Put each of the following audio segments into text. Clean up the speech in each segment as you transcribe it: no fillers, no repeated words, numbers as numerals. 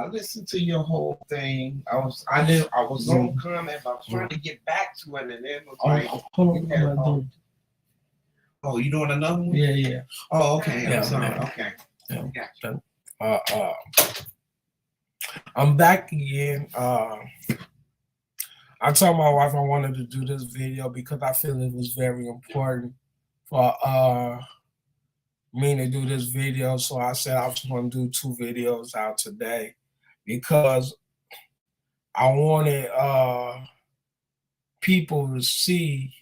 I listened to your whole thing. I was on comment, but I was trying to get back to it, and then it was like, oh, you doing another one? Yeah. Oh, okay. I'm sorry. Man. Okay. Yeah. Gotcha. I'm back again. I told my wife I wanted to do this video because I feel it was very important for me to do this video. So I said I was going to do 2 videos out today because I wanted people to see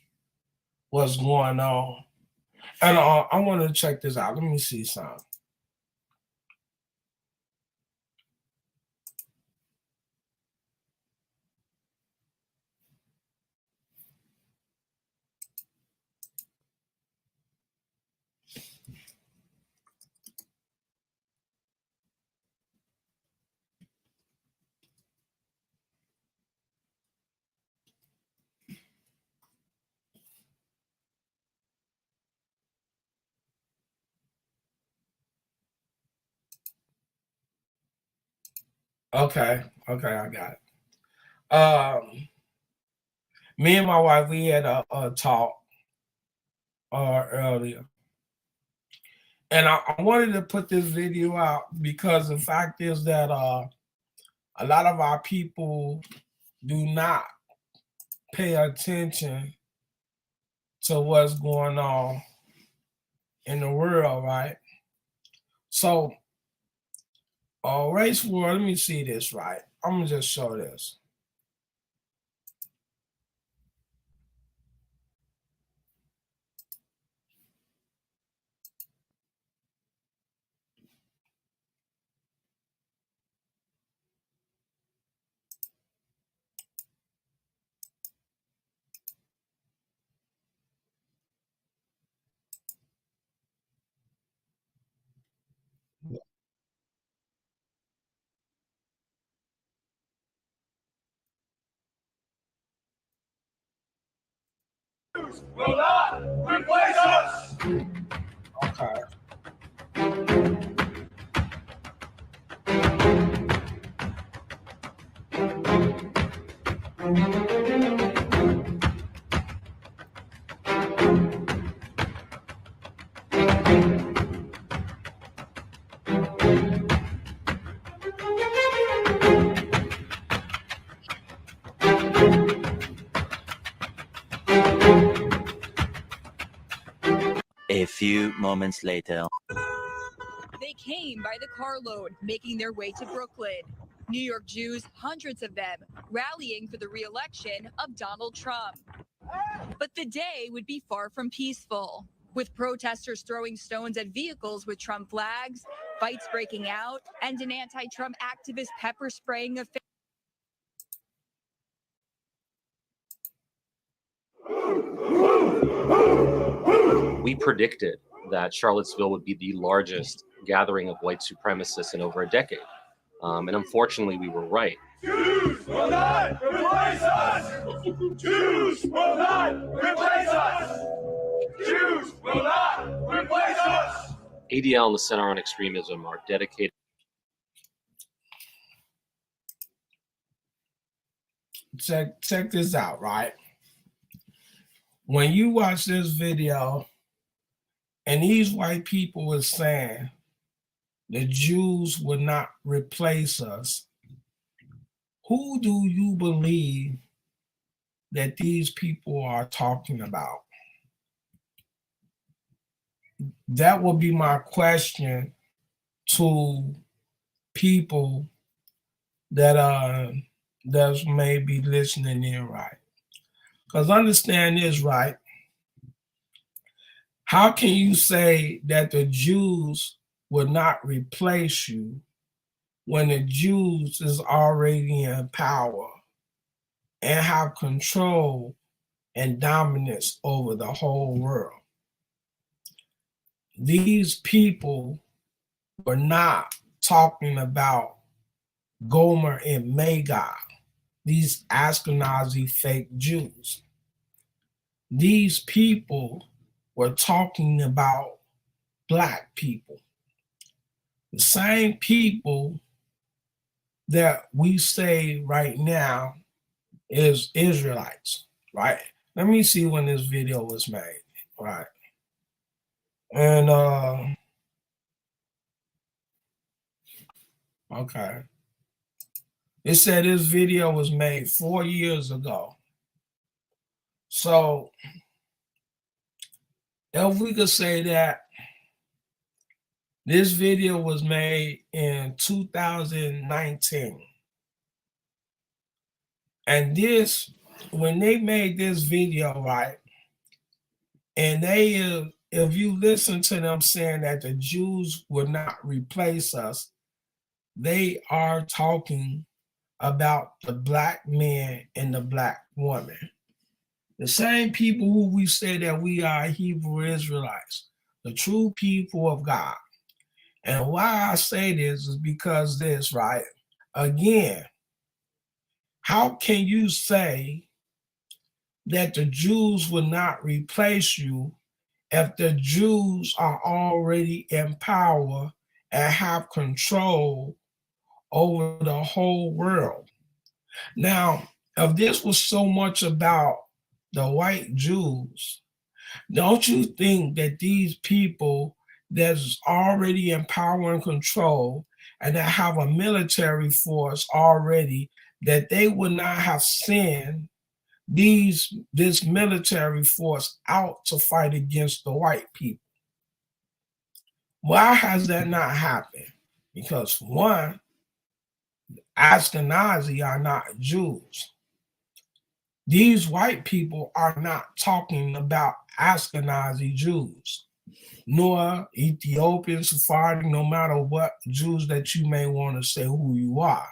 what's going on. And I wanted to check this out. Let me see something. Okay, I got it. Me and my wife, we had a talk earlier. And I wanted to put this video out because the fact is that a lot of our people do not pay attention to what's going on in the world, right? So, race war, let me see this, right? I'm going to just show this. Will not replace us. Okay. A few moments later. They came by the carload, making their way to Brooklyn. New York Jews, hundreds of them, rallying for the re-election of Donald Trump. But the day would be far from peaceful, with protesters throwing stones at vehicles with Trump flags, fights breaking out, and an anti-Trump activist pepper spraying a We predicted that Charlottesville would be the largest gathering of white supremacists in over a decade. And unfortunately, we were right. Jews will not replace us! Jews will not replace us! Jews will not replace us! ADL and the Center on Extremism are dedicated. Check this out, right? When you watch this video, and these white people were saying the Jews would not replace us, who do you believe that these people are talking about? That would be my question to people that that's maybe listening in, right? Because understand this, right? How can you say that the Jews would not replace you when the Jews is already in power and have control and dominance over the whole world? These people were not talking about Gomer and Magog, these Ashkenazi fake Jews. These people were talking about Black people. The same people that we say right now is Israelites, right? Let me see when this video was made, right? And okay. It said this video was made 4 years ago. So if we could say that this video was made in 2019, and this, when they made this video, right, and they, if you listen to them saying that the Jews would not replace us, they are talking about the black man and the black woman. The same people who we say that we are Hebrew Israelites, the true people of God. And why I say this is because this, right? Again, how can you say that the Jews will not replace you if the Jews are already in power and have control over the whole world? Now, if this was so much about the white Jews, don't you think that these people that's already in power and control and that have a military force already, that they would not have sent this military force out to fight against the white people? Why has that not happened? Because one, Ashkenazi are not Jews. These white people are not talking about Ashkenazi Jews, nor Ethiopian, Sephardic, no matter what Jews that you may want to say who you are.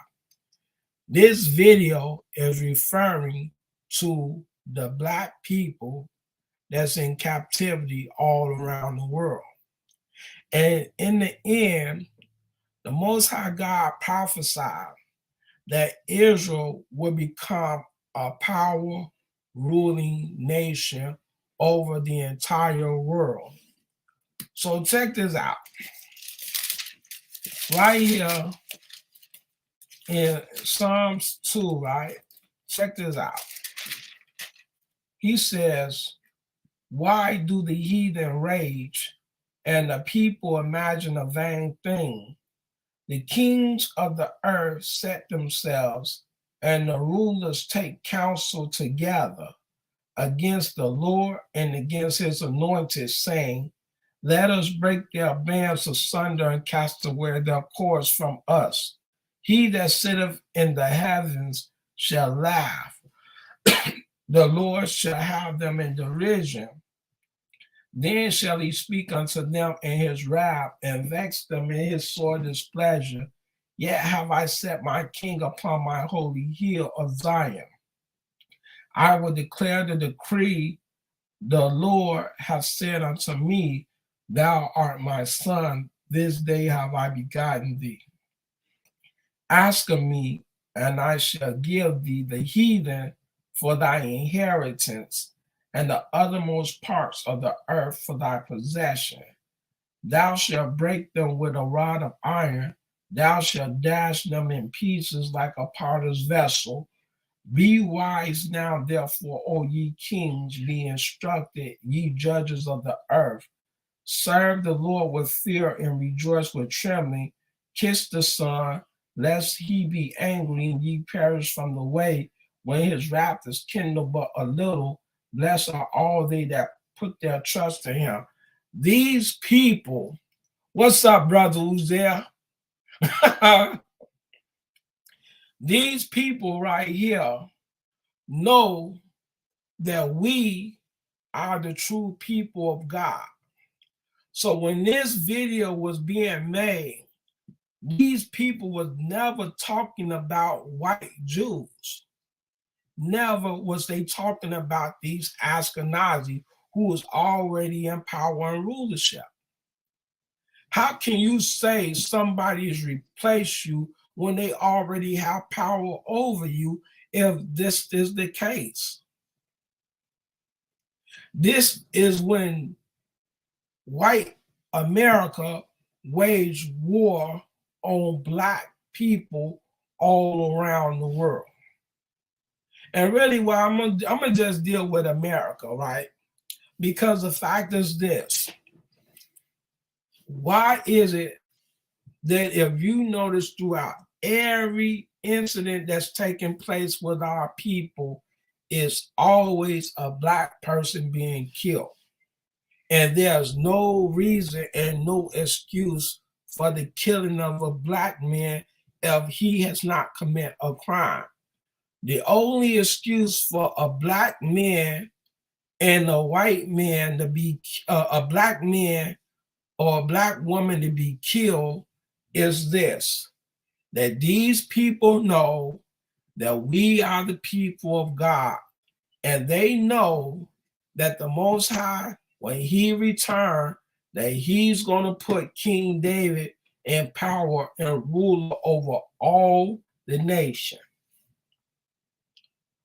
This video is referring to the black people that's in captivity all around the world. And in the end, the Most High God prophesied that Israel will become a power ruling nation over the entire world. So check this out. Right here in Psalms 2, right? Check this out. He says, why do the heathen rage and the people imagine a vain thing? The kings of the earth set themselves, and the rulers take counsel together against the Lord and against his anointed, saying, let us break their bands asunder and cast away their cords from us. He that sitteth in the heavens shall laugh. The Lord shall have them in derision. Then shall he speak unto them in his wrath and vex them in his sore displeasure. Yet have I set my king upon my holy hill of Zion. I will declare the decree. The Lord hath said unto me, thou art my son, this day have I begotten thee. Ask of me, and I shall give thee the heathen for thy inheritance, and the uttermost parts of the earth for thy possession. Thou shalt break them with a rod of iron, thou shalt dash them in pieces like a potter's vessel. Be wise now, therefore, O ye kings, be instructed, ye judges of the earth. Serve the Lord with fear and rejoice with trembling. Kiss the Son, lest he be angry and ye perish from the way, when his wrath is kindled but a little. Blessed are all they that put their trust in him. These people, what's up, brother? Who's there? These people right here know that we are the true people of God. So when this video was being made, these people was never talking about white Jews. Never was they talking about these Ashkenazi who was already in power and rulership. How can you say somebody has replaced you when they already have power over you if this is the case? This is when white America waged war on black people all around the world. And really, well, I'm gonna just deal with America, right? Because the fact is this: why is it that if you notice throughout every incident that's taking place with our people, is always a Black person being killed? And there's no reason and no excuse for the killing of a Black man if he has not committed a crime. The only excuse for a Black man and a white man to be a Black man or a Black woman to be killed is this: that these people know that we are the people of God, and they know that the Most High, when he returned, that he's going to put King David in power and ruler over all the nation.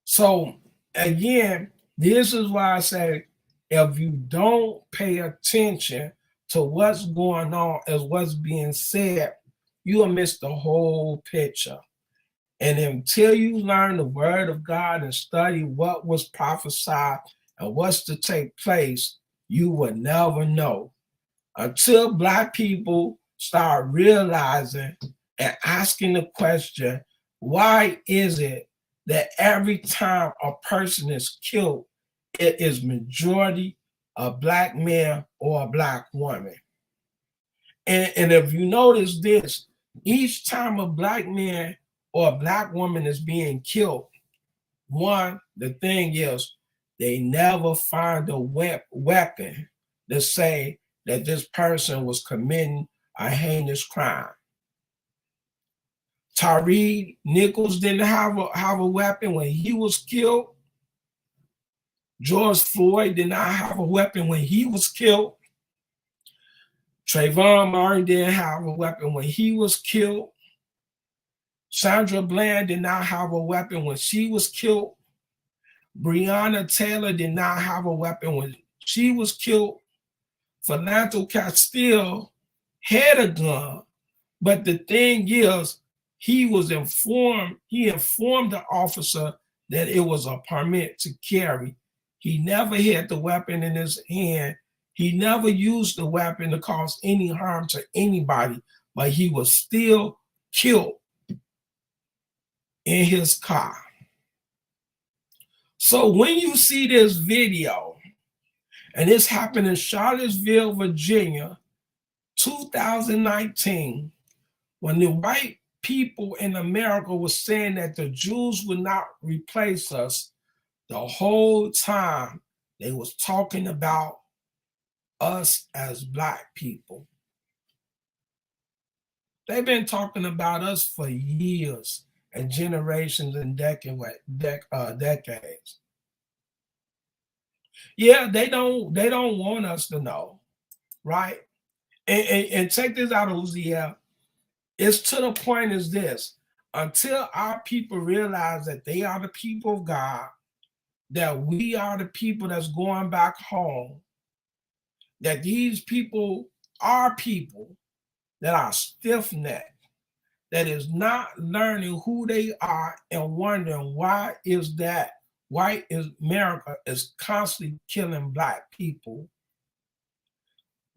So again, this is why I say, if you don't pay attention to what's going on as what's being said, you'll miss the whole picture. And until you learn the word of God and study what was prophesied and what's to take place, you will never know. Until Black people start realizing and asking the question, why is it that every time a person is killed, it is majority a Black man or a Black woman? And if you notice this, each time a Black man or a Black woman is being killed, one, the thing is, they never find a weapon to say that this person was committing a heinous crime. Tyree Nichols didn't have a weapon when he was killed. George Floyd did not have a weapon when he was killed. Trayvon Martin didn't have a weapon when he was killed. Sandra Bland did not have a weapon when she was killed. Breonna Taylor did not have a weapon when she was killed. Philando Castile had a gun, but the thing is, he informed the officer that it was a permit to carry. He never had the weapon in his hand. He never used the weapon to cause any harm to anybody, but he was still killed in his car. So when you see this video, and this happened in Charlottesville, Virginia, 2019, when the white people in America were saying that the Jews would not replace us, the whole time they was talking about us as Black people. They've been talking about us for years and generations and decades. Yeah, they don't want us to know, right? And check this out, Uziel. It's to the point is this: until our people realize that they are the people of God, that we are the people that's going back home, that these people are people that are stiff-necked, that is not learning who they are and wondering why is that white America is constantly killing Black people.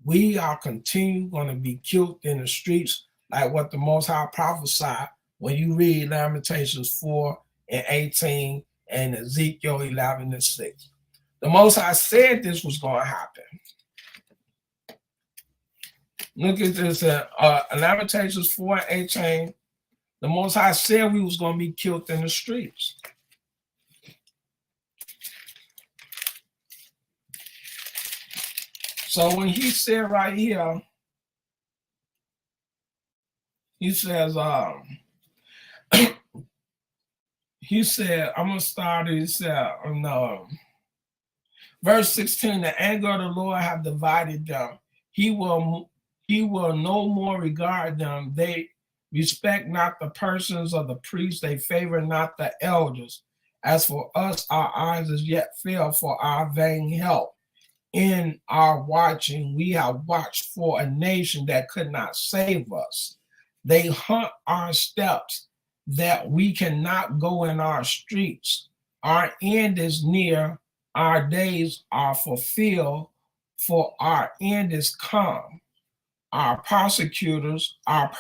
We are continuing going to be killed in the streets, like what the Most High prophesied when you read Lamentations 4:18 and Ezekiel 11:6. The Most High said this was going to happen. Look at this, Lamentations 4:18. The Most High said we was going to be killed in the streets. So when he said right here, he says, he said, I'm going to start it. He said, verse 16, the anger of the Lord have divided them. He will no more regard them. They respect not the persons of the priests. They favor not the elders. As for us, our eyes as yet fail for our vain help. In our watching, we have watched for a nation that could not save us. They hunt our steps. that we cannot go in our streets. Our end is near, our days are fulfilled, for our end is come. Our persecutors are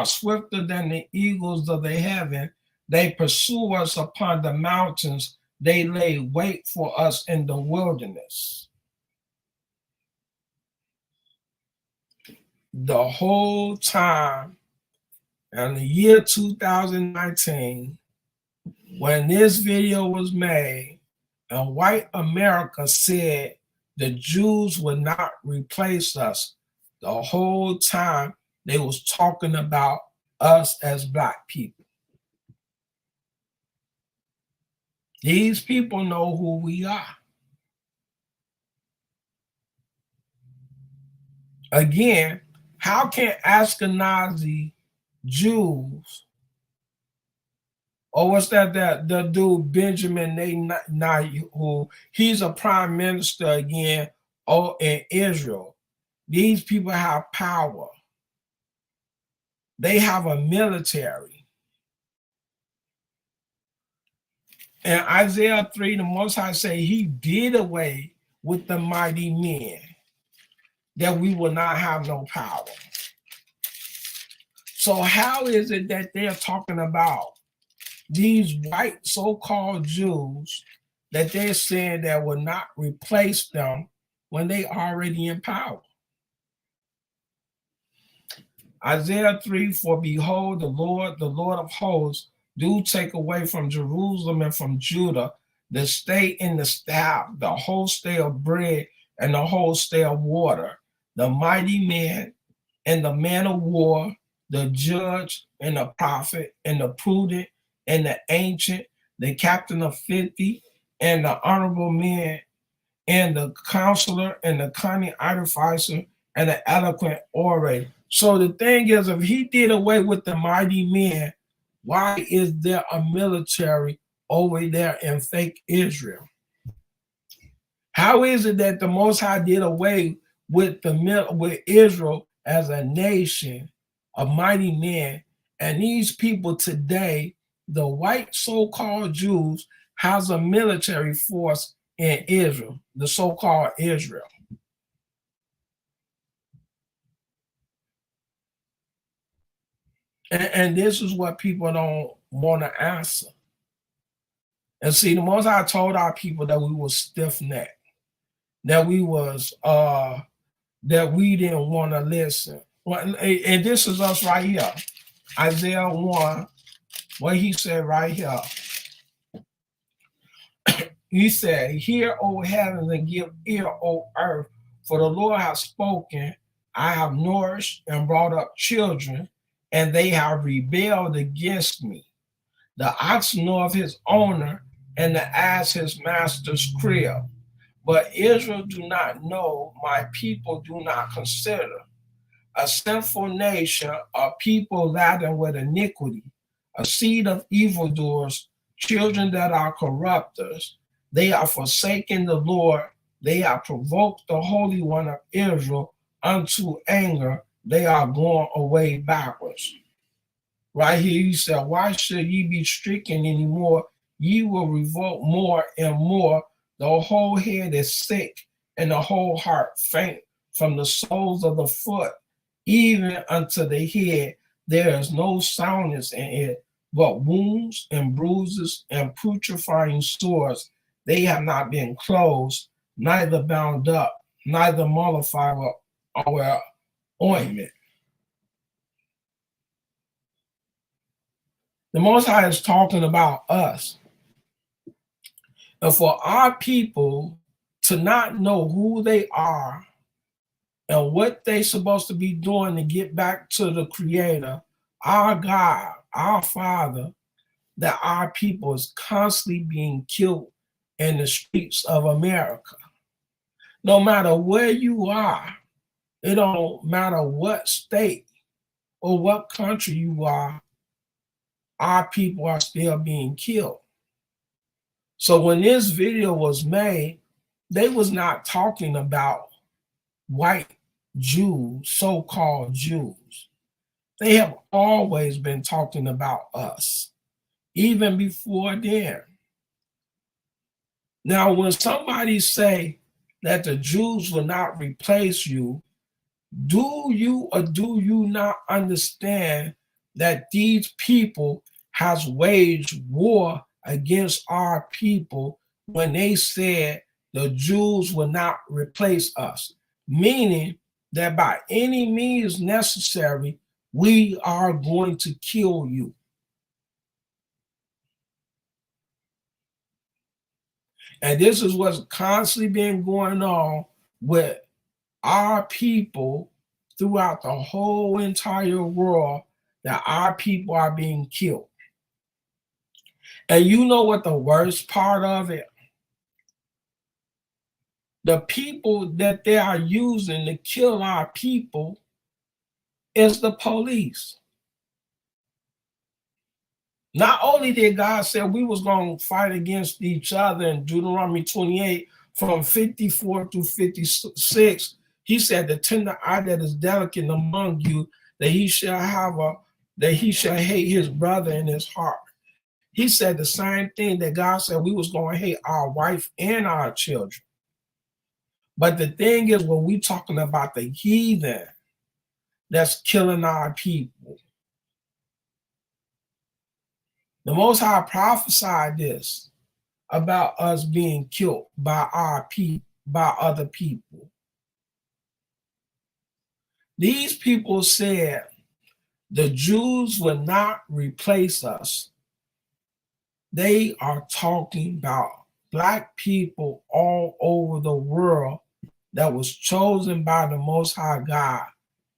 swifter than the eagles of the heaven. They pursue us upon the mountains. They lay wait for us in the wilderness. The whole time in the year 2019, when this video was made, and white America said the Jews would not replace us, the whole time they was talking about us as Black people. These people know who we are. Again, how can Ashkenazi Jews, or what's that the dude Benjamin Netanyahu, he's a prime minister again, in Israel. These people have power. They have a military. In Isaiah 3, the Most High say he did away with the mighty men, that we will not have no power. So how is it that they're talking about these white so-called Jews that they're saying that will not replace them when they already in power? Isaiah 3, for behold, the Lord of hosts, do take away from Jerusalem and from Judah the state and the staff, the whole stay of bread and the whole stay of water, the mighty man and the man of war, the judge and the prophet and the prudent and the ancient, the captain of 50 and the honorable man and the counselor and the cunning artificer and the eloquent orator. So the thing is, if he did away with the mighty men, why is there a military over there in fake Israel? How is it that the Most High did away with Israel as a nation, a mighty man, and these people today, the white so-called Jews, has a military force in Israel, the so-called Israel? And this is what people don't want to answer. And see, the Most High told our people that we were stiff-necked, that we was that we didn't want to listen. And this is us right here. Isaiah 1, what he said right here. He said, hear, O heavens, and give ear, O earth, for the Lord has spoken. I have nourished and brought up children, and they have rebelled against me. The ox knoweth his owner, and the ass his master's crib. But Israel do not know, my people do not consider. A sinful nation, a people laden with iniquity, a seed of evildoers, children that are corrupters. They are forsaken the Lord. They have provoked the Holy One of Israel unto anger. They are going away backwards. Right here, he said, why should ye be stricken anymore? Ye will revolt more and more. The whole head is sick, and the whole heart faint. From the soles of the foot even unto the head, there is no soundness in it, but wounds and bruises and putrefying sores. They have not been closed, neither bound up, neither mollified with our ointment. The Most High is talking about us. And for our people to not know who they are and what they're supposed to be doing to get back to the Creator, our God, our Father, that our people is constantly being killed in the streets of America. No matter where you are, it don't matter what state or what country you are, our people are still being killed. So when this video was made, they was not talking about white Jews, so-called Jews. They have always been talking about us, even before then. Now, when somebody say that the Jews will not replace you, do you or do you not understand that these people has waged war against our people when they said the Jews will not replace us? Meaning that by any means necessary, we are going to kill you. And this is what's constantly been going on with our people throughout the whole entire world, that our people are being killed. And you know what the worst part of it? The people that they are using to kill our people is the police. Not only did God say we was going to fight against each other in Deuteronomy 28 from 54 through 56, he said the tender eye that is delicate among you, that he shall hate his brother in his heart. He said the same thing that God said we was going to hate our wife and our children. But the thing is, when we talking about the heathen that's killing our people, the Most High prophesied this about us being killed by by other people. These people said the Jews will not replace us. They are talking about Black people all over the world that was chosen by the Most High God,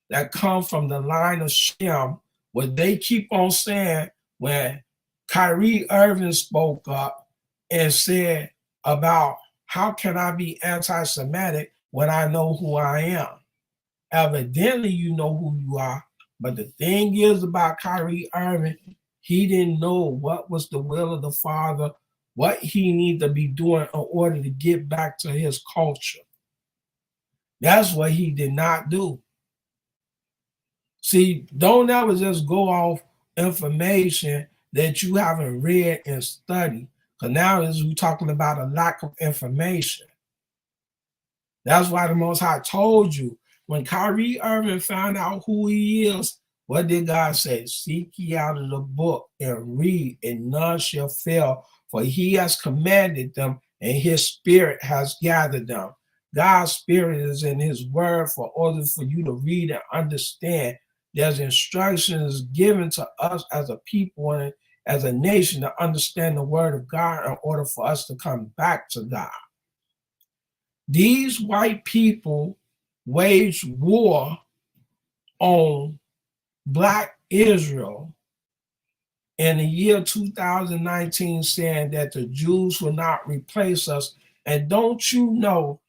that come from the line of Shem, what they keep on saying when Kyrie Irving spoke up and said about how can I be anti-Semitic when I know who I am? Evidently, you know who you are. But the thing is about Kyrie Irving, he didn't know what was the will of the Father, what he needed to be doing in order to get back to his culture. That's what he did not do. See, don't ever just go off information that you haven't read and studied. Because now we're talking about a lack of information. That's why the Most High told you, when Kyrie Irving found out who he is, what did God say? Seek ye out of the book and read, and none shall fail, for he has commanded them, and his spirit has gathered them. God's spirit is in his word for order for you to read and understand. There's instructions given to us as a people and as a nation to understand the word of God in order for us to come back to God. These white people waged war on Black Israel in the year 2019, saying that the Jews will not replace us. And don't you know,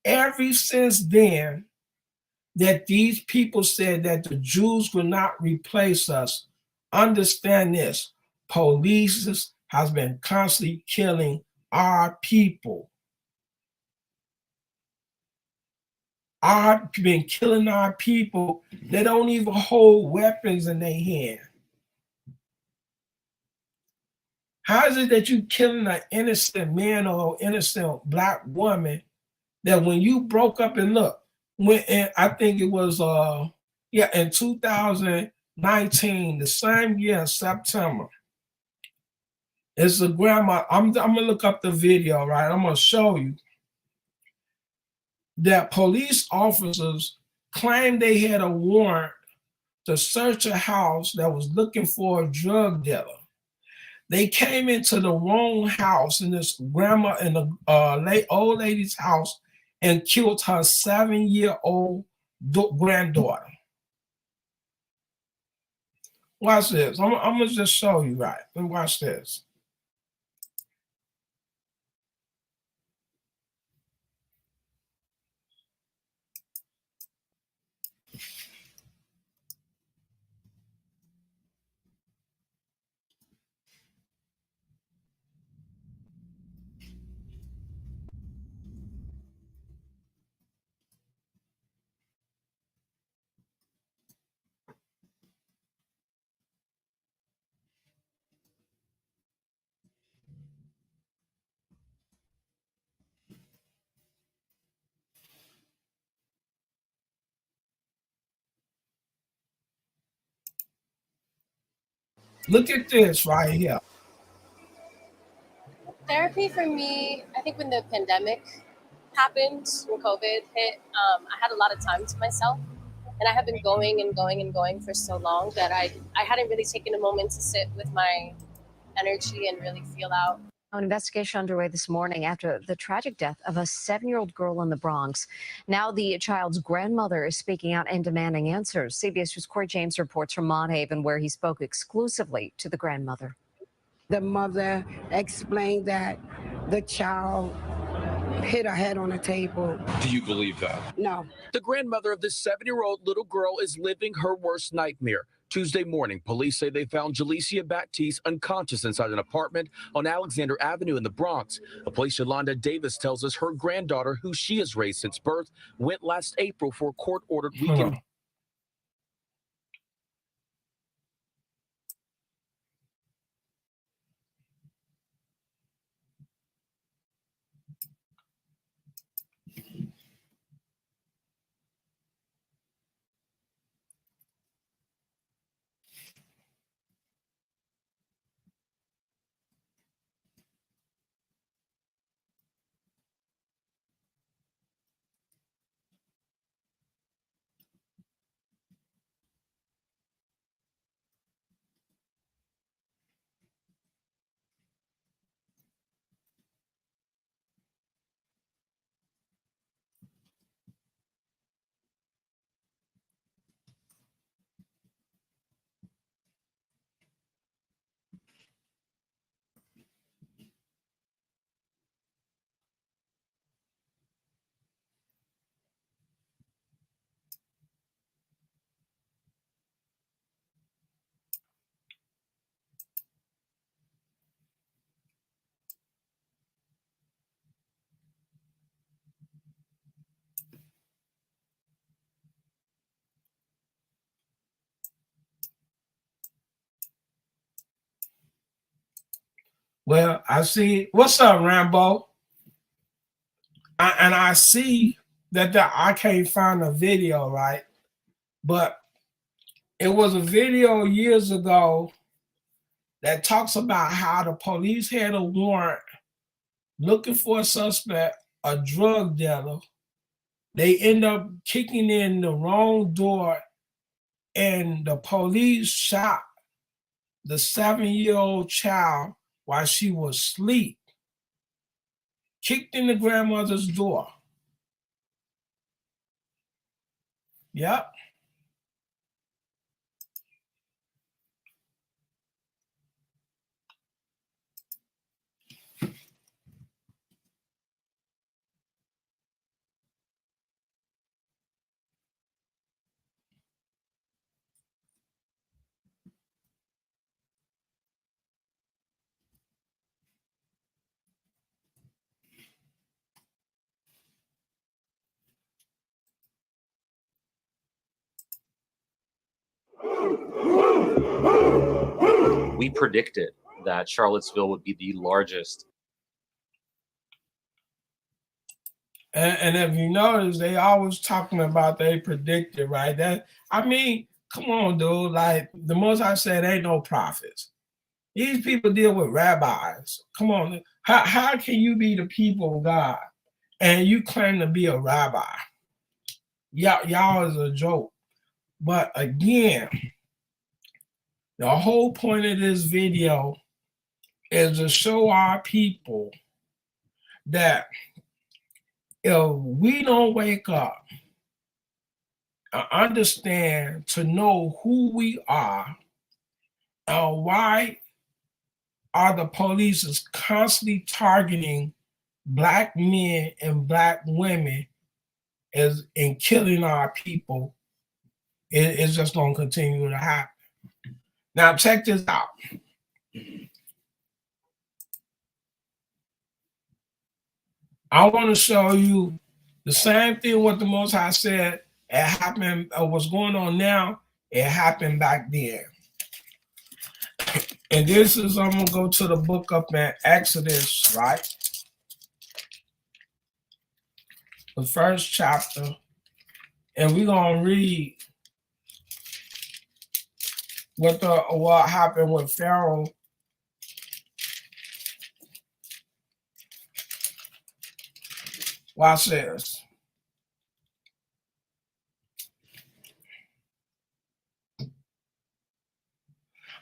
ever since then, that these people said that the Jews will not replace us, understand this, police has been constantly killing our people. Been killing our people. They don't even hold weapons in their hand. How is it that you killing an innocent man or innocent Black woman that when you broke up and look, and I think it was in 2019, the same year in September, it's a grandma. I'm gonna look up the video, right? I'm gonna show you that police officers claimed they had a warrant to search a house that was looking for a drug dealer. They came into the wrong house in this grandma in the old lady's house and killed her 7-year-old granddaughter. Watch this. I'm gonna just show you, right? And watch this. Look at this right here. Therapy for me, I think when the pandemic happened, when COVID hit, I had a lot of time to myself. And I have been going and going and going for so long that I hadn't really taken a moment to sit with my energy and really feel out. An investigation underway this morning after the tragic death of a 7-year-old girl in the Bronx. Now the child's grandmother is speaking out and demanding answers. CBS News' Corey James reports from Mott Haven, where he spoke exclusively to the grandmother. The mother explained that the child hit her head on the table. Do you believe that? No. The grandmother of this 7-year-old little girl is living her worst nightmare. Tuesday morning, police say they found Jalecia Baptiste unconscious inside an apartment on Alexander Avenue in the Bronx. A police Yolanda Davis tells us her granddaughter, who she has raised since birth, went last April for a court-ordered weekend. Well, I see. What's up, Rambo? I see that I can't find a video, right? But it was a video years ago that talks about how the police had a warrant looking for a suspect, a drug dealer. They end up kicking in the wrong door, and the police shot the 7-year-old child while she was asleep, kicked in the grandmother's door. Yep. We predicted that Charlottesville would be the largest. And if you notice, they always talking about they predicted, right? That, I mean, come on, dude. Like, the most I said, ain't no prophets. These people deal with rabbis. Come on. How can you be the people of God and you claim to be a rabbi? Y'all is a joke. But again, the whole point of this video is to show our people that if we don't wake up and understand to know who we are and why are the police is constantly targeting Black men and Black women and killing our people, it's just going to continue to happen. Now, check this out. I want to show you the same thing what the Most High said. It happened, what's going on now, it happened back then. And this is, I'm going to go to the book up in Exodus, right? The first chapter. And we're going to read what happened with Pharaoh. Watch this.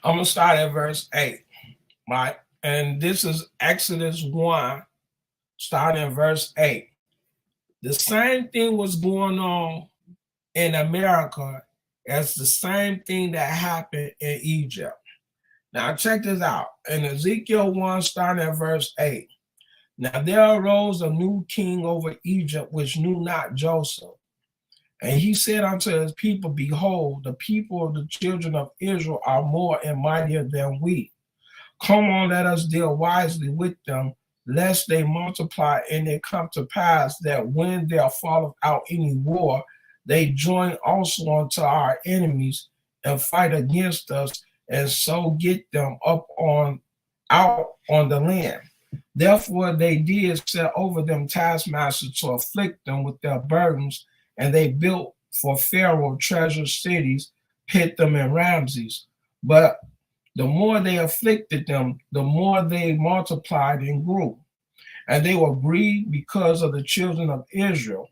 I'm going to start at verse 8, right? And this is Exodus 1, starting at verse 8. The same thing was going on in America as the same thing that happened in Egypt. Now, check this out. In Ezekiel 1, starting at verse 8. Now, there arose a new king over Egypt, which knew not Joseph. And he said unto his people, behold, the people of the children of Israel are more and mightier than we. Come on, let us deal wisely with them, lest they multiply and it come to pass that when there falleth out any war, they join also unto our enemies and fight against us, and so get them up out on the land. Therefore they did set over them taskmasters to afflict them with their burdens, and they built for Pharaoh treasure cities, hid them in Ramses. But the more they afflicted them, the more they multiplied and grew. And they were grieved because of the children of Israel.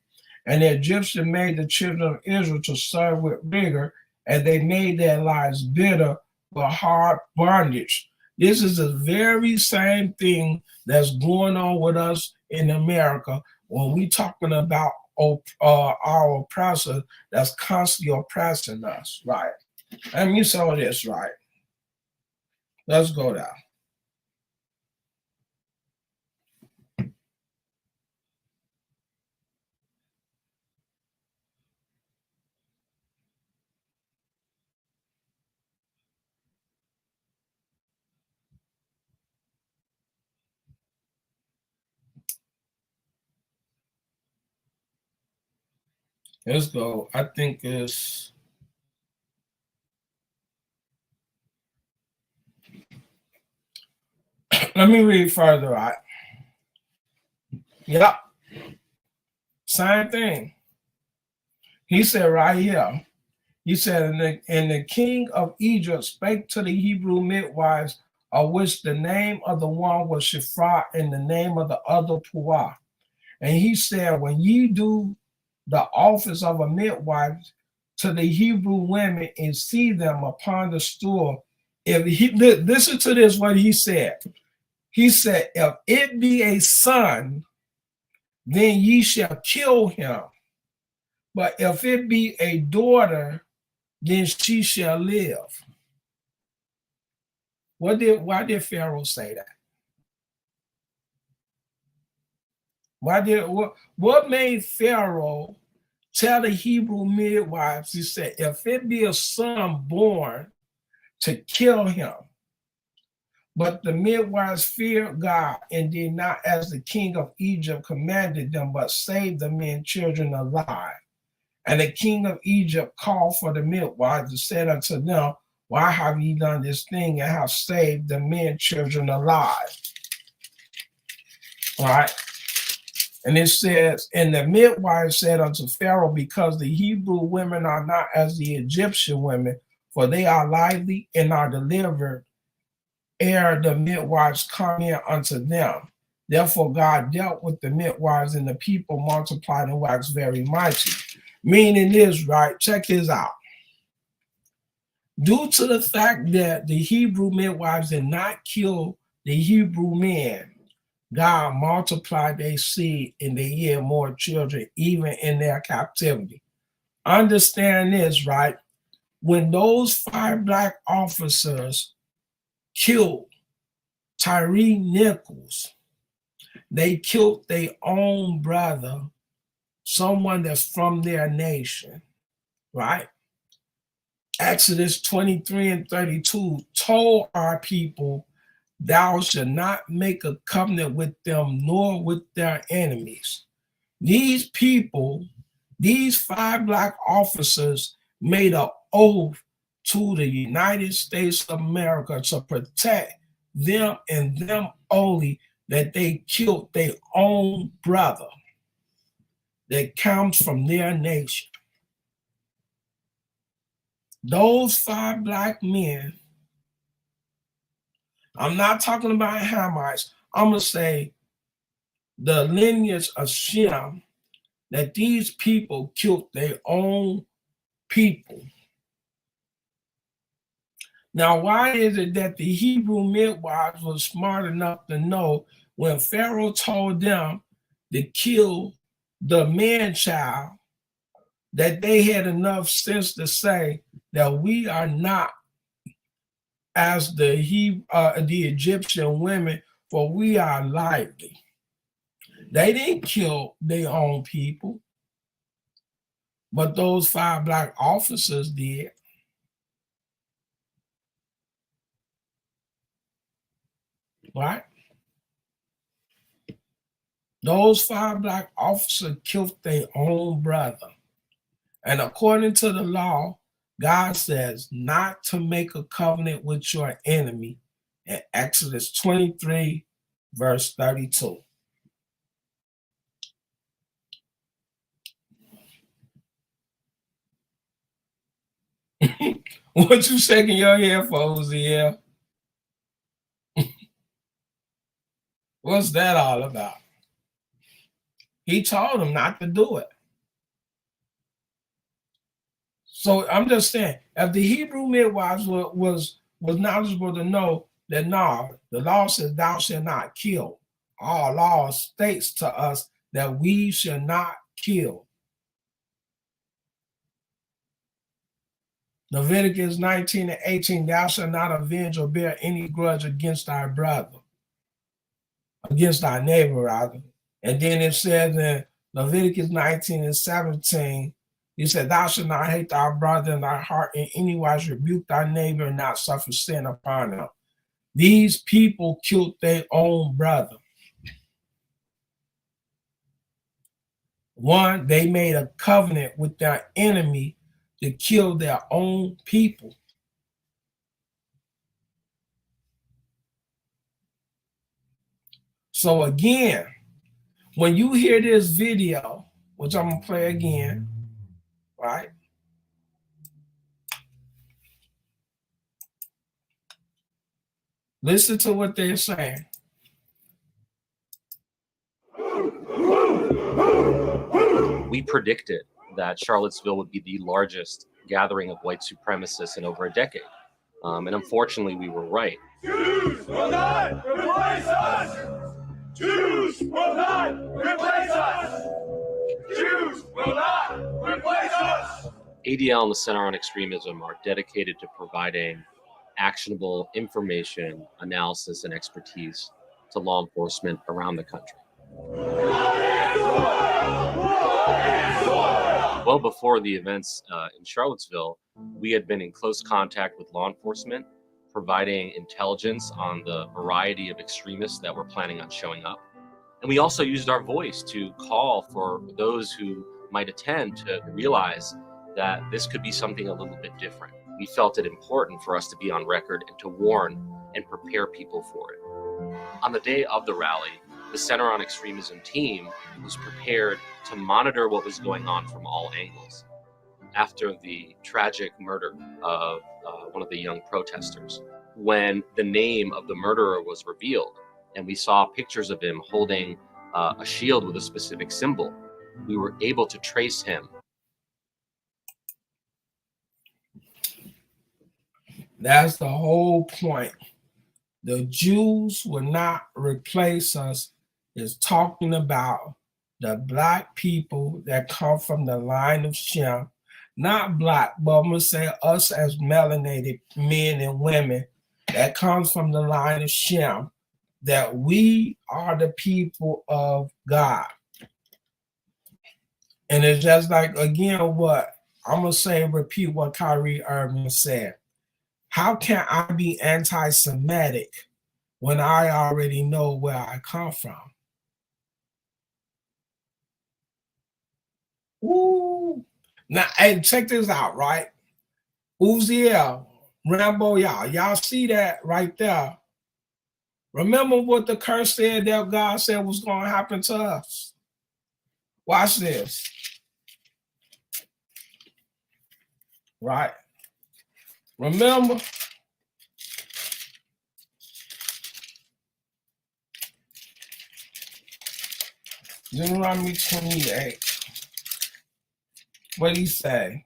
And the Egyptians made the children of Israel to serve with rigor, and they made their lives bitter with hard bondage. This is the very same thing that's going on with us in America when we talking about our oppressor that's constantly oppressing us, right? Let me show this, right? Let's go down. Let's go. I think it's let me read further, right? Yep. Same thing. He said right here, he said, and the king of Egypt spake to the Hebrew midwives, of which the name of the one was Shiphrah and the name of the other Puah. And he said, when ye do the office of a midwife to the Hebrew women and see them upon the stool, if he listen to this, what he said. He said, if it be a son, then ye shall kill him. But if it be a daughter, then she shall live. Why did Pharaoh say that? What made Pharaoh tell the Hebrew midwives, he said, if it be a son born, to kill him? But the midwives feared God and did not as the king of Egypt commanded them, but saved the men children alive. And the king of Egypt called for the midwives and said unto them, why have ye done this thing and have saved the men children alive? All right. And it says, and the midwife said unto Pharaoh, because the Hebrew women are not as the Egyptian women, for they are lively and are delivered ere the midwives come in unto them. Therefore God dealt with the midwives, and the people multiplied and waxed very mighty. Meaning this, right? Check this out. Due to the fact that the Hebrew midwives did not kill the Hebrew men, God multiplied their seed and they had more children even in their captivity. Understand this, right? When those 5 black officers killed Tyree Nichols, they killed their own brother, someone that's from their nation, right? Exodus 23 and 32 told our people, thou shalt not make a covenant with them nor with their enemies. These people, these 5 black officers made an oath to the United States of America to protect them and them only, that they killed their own brother that comes from their nation. Those 5 black men, I'm not talking about Hamites, I'm going to say the lineage of Shem, that these people killed their own people. Now, why is it that the Hebrew midwives were smart enough to know when Pharaoh told them to kill the man-child, that they had enough sense to say that we are not as the Egyptian women, for we are lively. They didn't kill their own people, but those 5 black officers did. Right? Those 5 black officers killed their own brother. And according to the law, God says not to make a covenant with your enemy in Exodus 23, verse 32. What you shaking your head for, Uziel? What's that all about? He told him not to do it. So I'm just saying, if the Hebrew midwives was knowledgeable to know that no, the law says thou shalt not kill. Our law states to us that we shall not kill. Leviticus 19 and 18, thou shalt not avenge or bear any grudge against thy brother, against thy neighbor rather. And then it says in Leviticus 19 and 17, he said, thou shalt not hate thy brother in thy heart, in any wise rebuke thy neighbor and not suffer sin upon him. These people killed their own brother. One, they made a covenant with their enemy to kill their own people. So again, when you hear this video, which I'm gonna play again, right? Listen to what they're saying. We predicted that Charlottesville would be the largest gathering of white supremacists in over a decade. And unfortunately, we were right. Jews will not replace us! Jews will not replace us! Jews will not replace us! ADL and the Center on Extremism are dedicated to providing actionable information, analysis, and expertise to law enforcement around the country. Well before the events in Charlottesville, we had been in close contact with law enforcement, providing intelligence on the variety of extremists that were planning on showing up. And we also used our voice to call for those who might attend to realize that this could be something a little bit different. We felt it important for us to be on record and to warn and prepare people for it. On the day of the rally, the Center on Extremism team was prepared to monitor what was going on from all angles. After the tragic murder of one of the young protesters, when the name of the murderer was revealed, and we saw pictures of him holding a shield with a specific symbol, we were able to trace him. That's the whole point. The Jews will not replace us is talking about the black people that come from the line of Shem, not black, but I'm going to say us as melanated men and women that comes from the line of Shem, that we are the people of God. And it's just like, again, what I'm going to say, repeat what Kyrie Irving said. How can I be anti-Semitic when I already know where I come from? Ooh. Now, hey, check this out, right? Uziel, Rambo, y'all see that right there? Remember what the curse said that God said was going to happen to us? Watch this. Right? Remember? Deuteronomy 28. What did he say?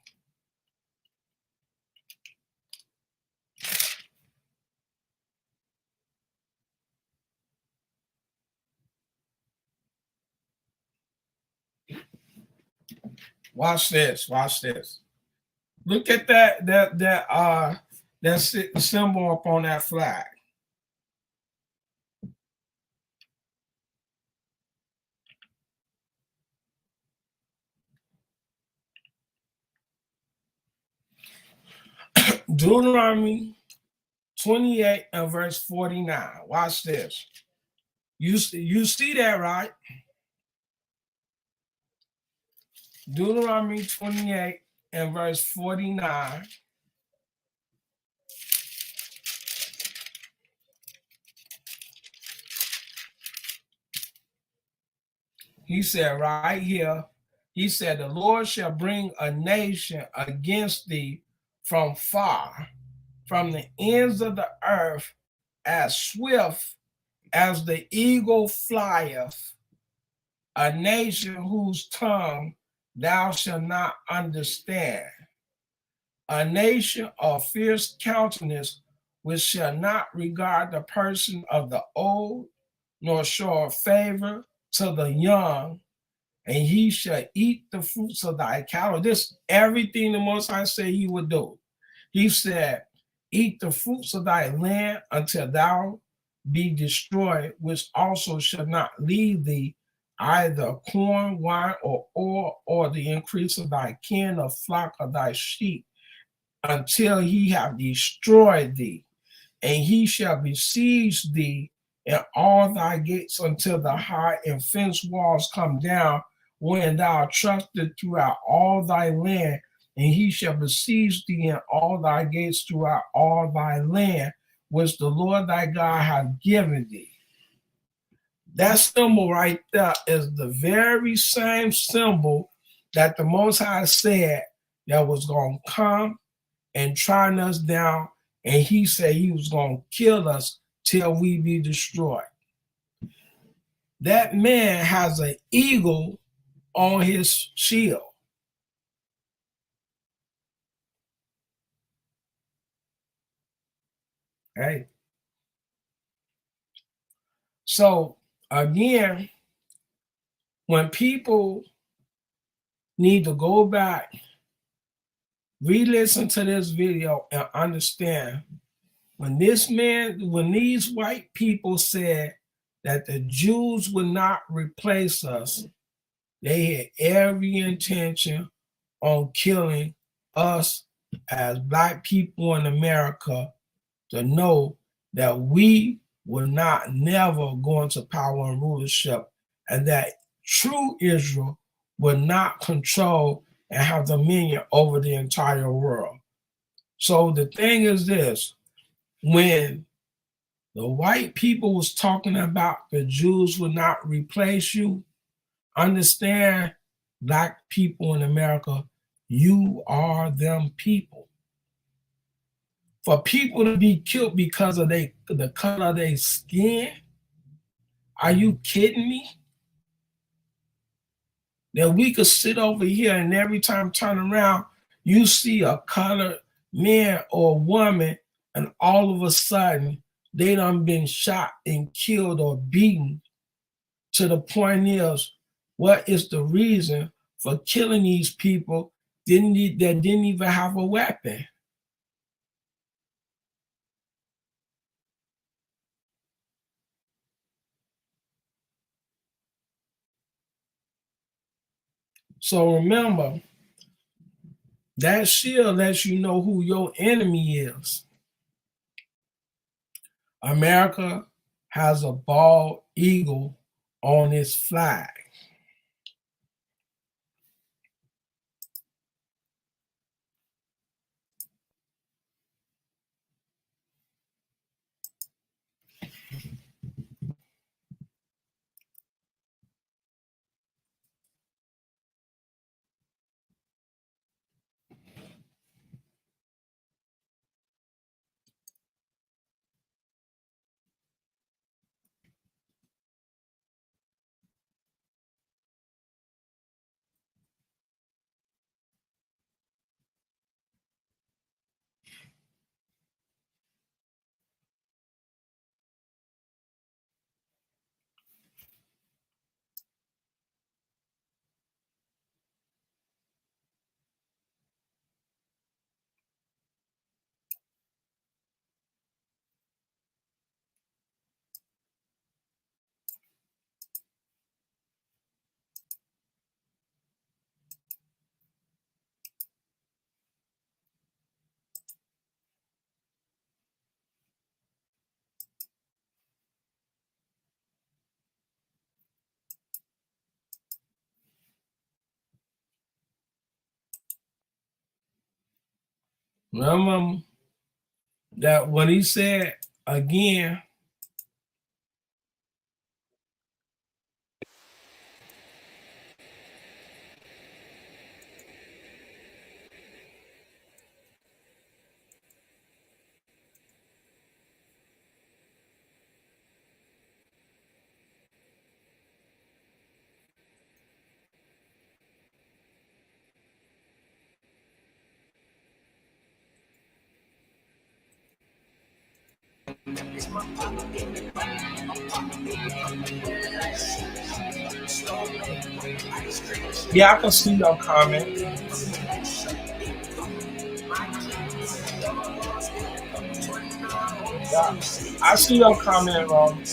Watch this. Watch this. Look at that symbol up on that flag. Deuteronomy 28 and verse 49. Watch this. You see that, right? Deuteronomy 28 and verse 49. He said right here, he said, the Lord shall bring a nation against thee from far, from the ends of the earth, as swift as the eagle flieth, a nation whose tongue thou shalt not understand, a nation of fierce countenance, which shall not regard the person of the old, nor show favor to the young, and he shall eat the fruits of thy cattle. This everything the Most High said he would do. He said, eat the fruits of thy land until thou be destroyed, which also shall not leave thee either corn, wine, or oil, or the increase of thy kin, or flock of thy sheep, until he have destroyed thee. And he shall besiege thee in all thy gates until the high and fenced walls come down, when thou trusted throughout all thy land. And he shall besiege thee in all thy gates throughout all thy land, which the Lord thy God hath given thee. That symbol right there is the very same symbol that the Most High said that was going to come and trying us down, and he said he was going to kill us till we be destroyed. That man has an eagle on his shield. Right? So again, when people need to go back, re-listen to this video and understand, when these white people said that the Jews would not replace us, they had every intention on killing us as Black people in America, to know that we will not never go into power and rulership, and that true Israel will not control and have dominion over the entire world. So the thing is this, when the white people was talking about the Jews will not replace you, understand, Black people in America, you are them people. For people to be killed because of the color of their skin, are you kidding me? That we could sit over here and every time turn around, you see a colored man or woman, and all of a sudden they done been shot and killed or beaten. To the point is, what is the reason for killing these people that didn't even have a weapon? So remember, that shield lets you know who your enemy is. America has a bald eagle on its flag. Remember that when he said again, yeah, I can see your comment. Yeah, I see your comment, Ron.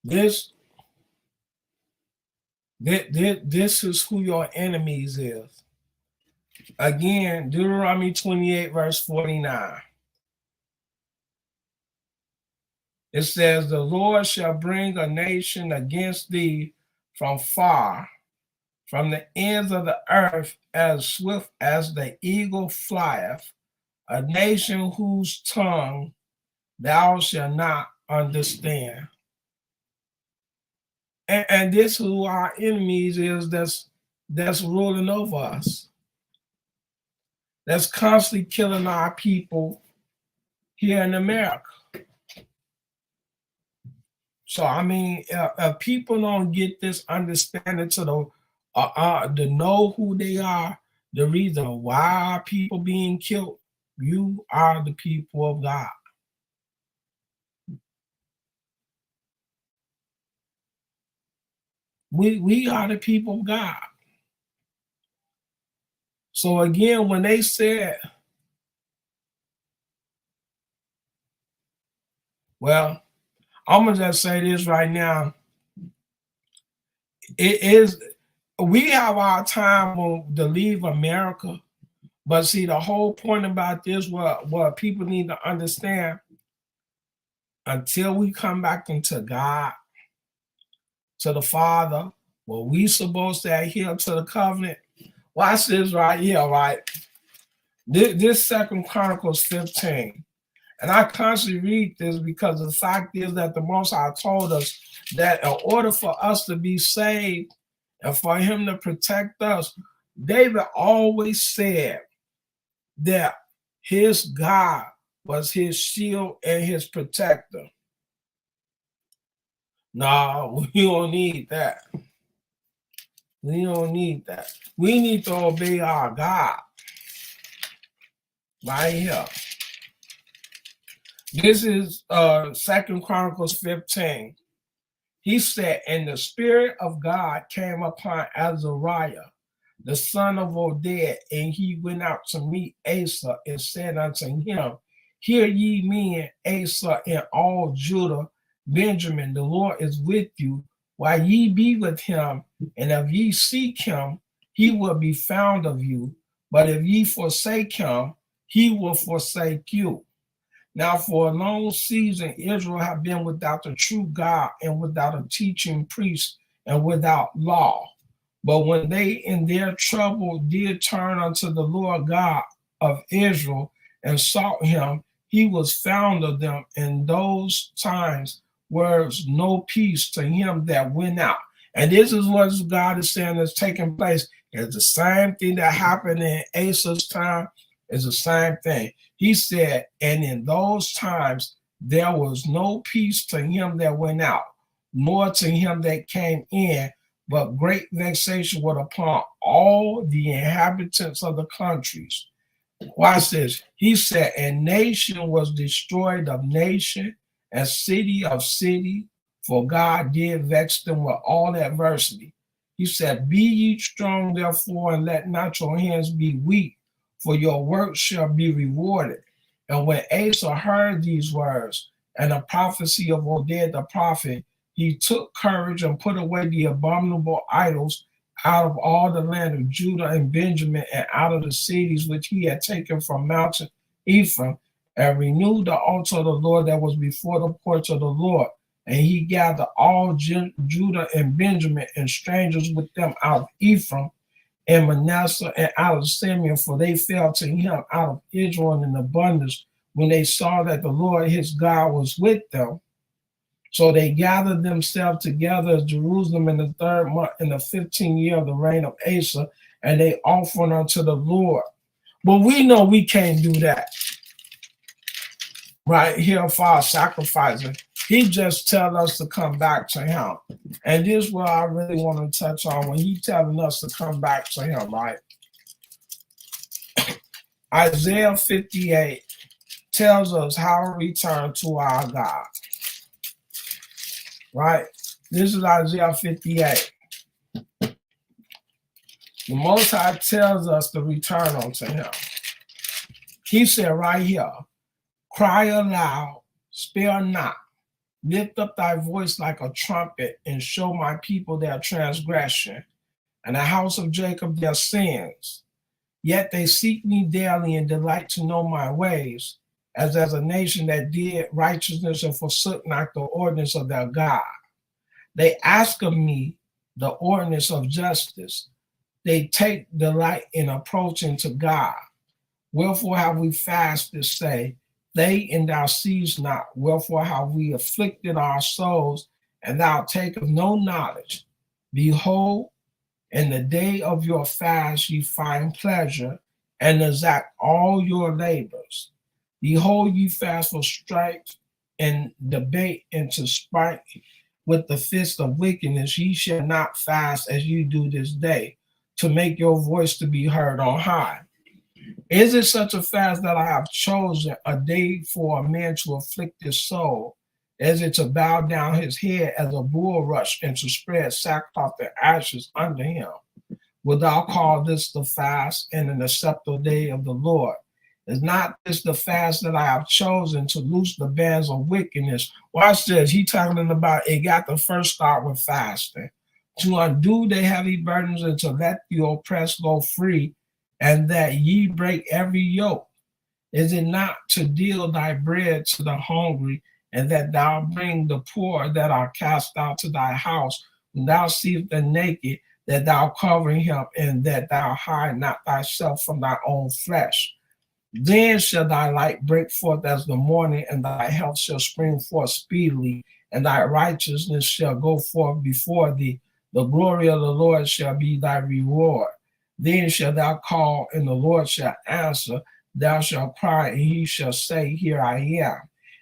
This is who your enemies is. Again, Deuteronomy 28, verse 49. It says, the Lord shall bring a nation against thee from far, from the ends of the earth, as swift as the eagle flieth, a nation whose tongue thou shalt not understand. And this who our enemies is that's ruling over us. That's constantly killing our people here in America. So I mean, if people don't get this understanding to to know who they are, the reason why are people being killed, you are the people of God. We are the people of God. So again, when they said, well, I'm gonna just say this right now. It is we have our time to leave America, but see the whole point about this, what people need to understand, until we come back into God, to the Father, what we supposed to adhere to the covenant. Watch this right here, right? This Second Chronicles 15. And I constantly read this because the fact is that the Most High told us that in order for us to be saved and for him to protect us, David always said that his God was his shield and his protector. No, we don't need that. We don't need that. We need to obey our God. Right here. This is 2 Chronicles 15. He said, and the Spirit of God came upon Azariah, the son of Oded, and he went out to meet Asa and said unto him, hear ye me and Asa and all Judah, Benjamin, the Lord is with you, while ye be with him, and if ye seek him, he will be found of you, but if ye forsake him, he will forsake you. Now, for a long season, Israel had been without the true God and without a teaching priest and without law. But when they in their trouble did turn unto the Lord God of Israel and sought him, he was found of them. In those times was no peace to him that went out. And this is what God is saying is taking place. It's the same thing that happened in Asa's time. It's the same thing. He said, and in those times there was no peace to him that went out, nor to him that came in, but great vexation was upon all the inhabitants of the countries. Watch this. He said, and nation was destroyed of nation, and city of city, for God did vex them with all adversity. He said, be ye strong, therefore, and let not your hands be weak, for your work shall be rewarded. And when Asa heard these words and the prophecy of Oded the prophet, he took courage and put away the abominable idols out of all the land of Judah and Benjamin, and out of the cities which he had taken from Mountain Ephraim, and renewed the altar of the Lord that was before the porch of the Lord. And he gathered all Judah and Benjamin and strangers with them out of Ephraim and Manasseh and out of Simeon, for they fell to him out of Israel in abundance when they saw that the Lord his God was with them. So they gathered themselves together at Jerusalem in the 3rd month, in the 15th year of the reign of Asa, and they offered unto the Lord. But we know we can't do that. Right here for our sacrificing. He just tells us to come back to him. And this is what I really want to touch on when he's telling us to come back to him, right? Isaiah 58 tells us how to return to our God. Right? This is Isaiah 58. The Most High tells us to return unto him. He said right here, cry aloud, spare not. Lift up thy voice like a trumpet and show my people their transgression and the house of Jacob their sins. Yet they seek me daily and delight to know my ways, as a nation that did righteousness and forsook not the ordinance of their God. They ask of me the ordinance of justice. They take delight in approaching to God. Wherefore have we fasted, say, they and thou seest not. Wherefore have we afflicted our souls, and thou takest no knowledge. Behold, in the day of your fast ye find pleasure, and exact all your labors. Behold, ye fast for strife and debate and to spite with the fist of wickedness. Ye shall not fast as you do this day, to make your voice to be heard on high. Is it such a fast that I have chosen, a day for a man to afflict his soul? Is it to bow down his head as a bulrush and to spread sackcloth and ashes under him? Wilt thou call this the fast and an acceptable day of the Lord? Is not this the fast that I have chosen, to loose the bands of wickedness? Watch this. He talking about it got to first start with fasting. To undo the heavy burdens and to let the oppressed go free, and that ye break every yoke. Is it not to deal thy bread to the hungry, and that thou bring the poor that are cast out to thy house, when thou seest the naked, that thou cover him, and that thou hide not thyself from thy own flesh? Then shall thy light break forth as the morning, and thy health shall spring forth speedily, and thy righteousness shall go forth before thee. The glory of the Lord shall be thy reward. Then shalt thou call, and the Lord shall answer. Thou shalt cry, and he shall say, here I am.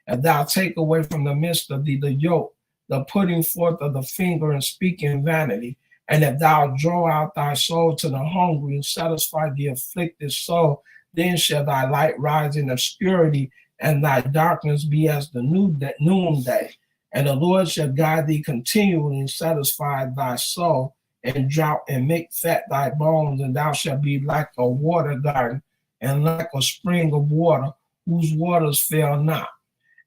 And thou take away from the midst of thee the yoke, the putting forth of the finger and speaking vanity. And if thou draw out thy soul to the hungry and satisfy the afflicted soul, then shall thy light rise in obscurity, and thy darkness be as the noonday. And the Lord shall guide thee continually and satisfy thy soul, and drought and make fat thy bones, and thou shalt be like a water garden, and like a spring of water, whose waters fail not.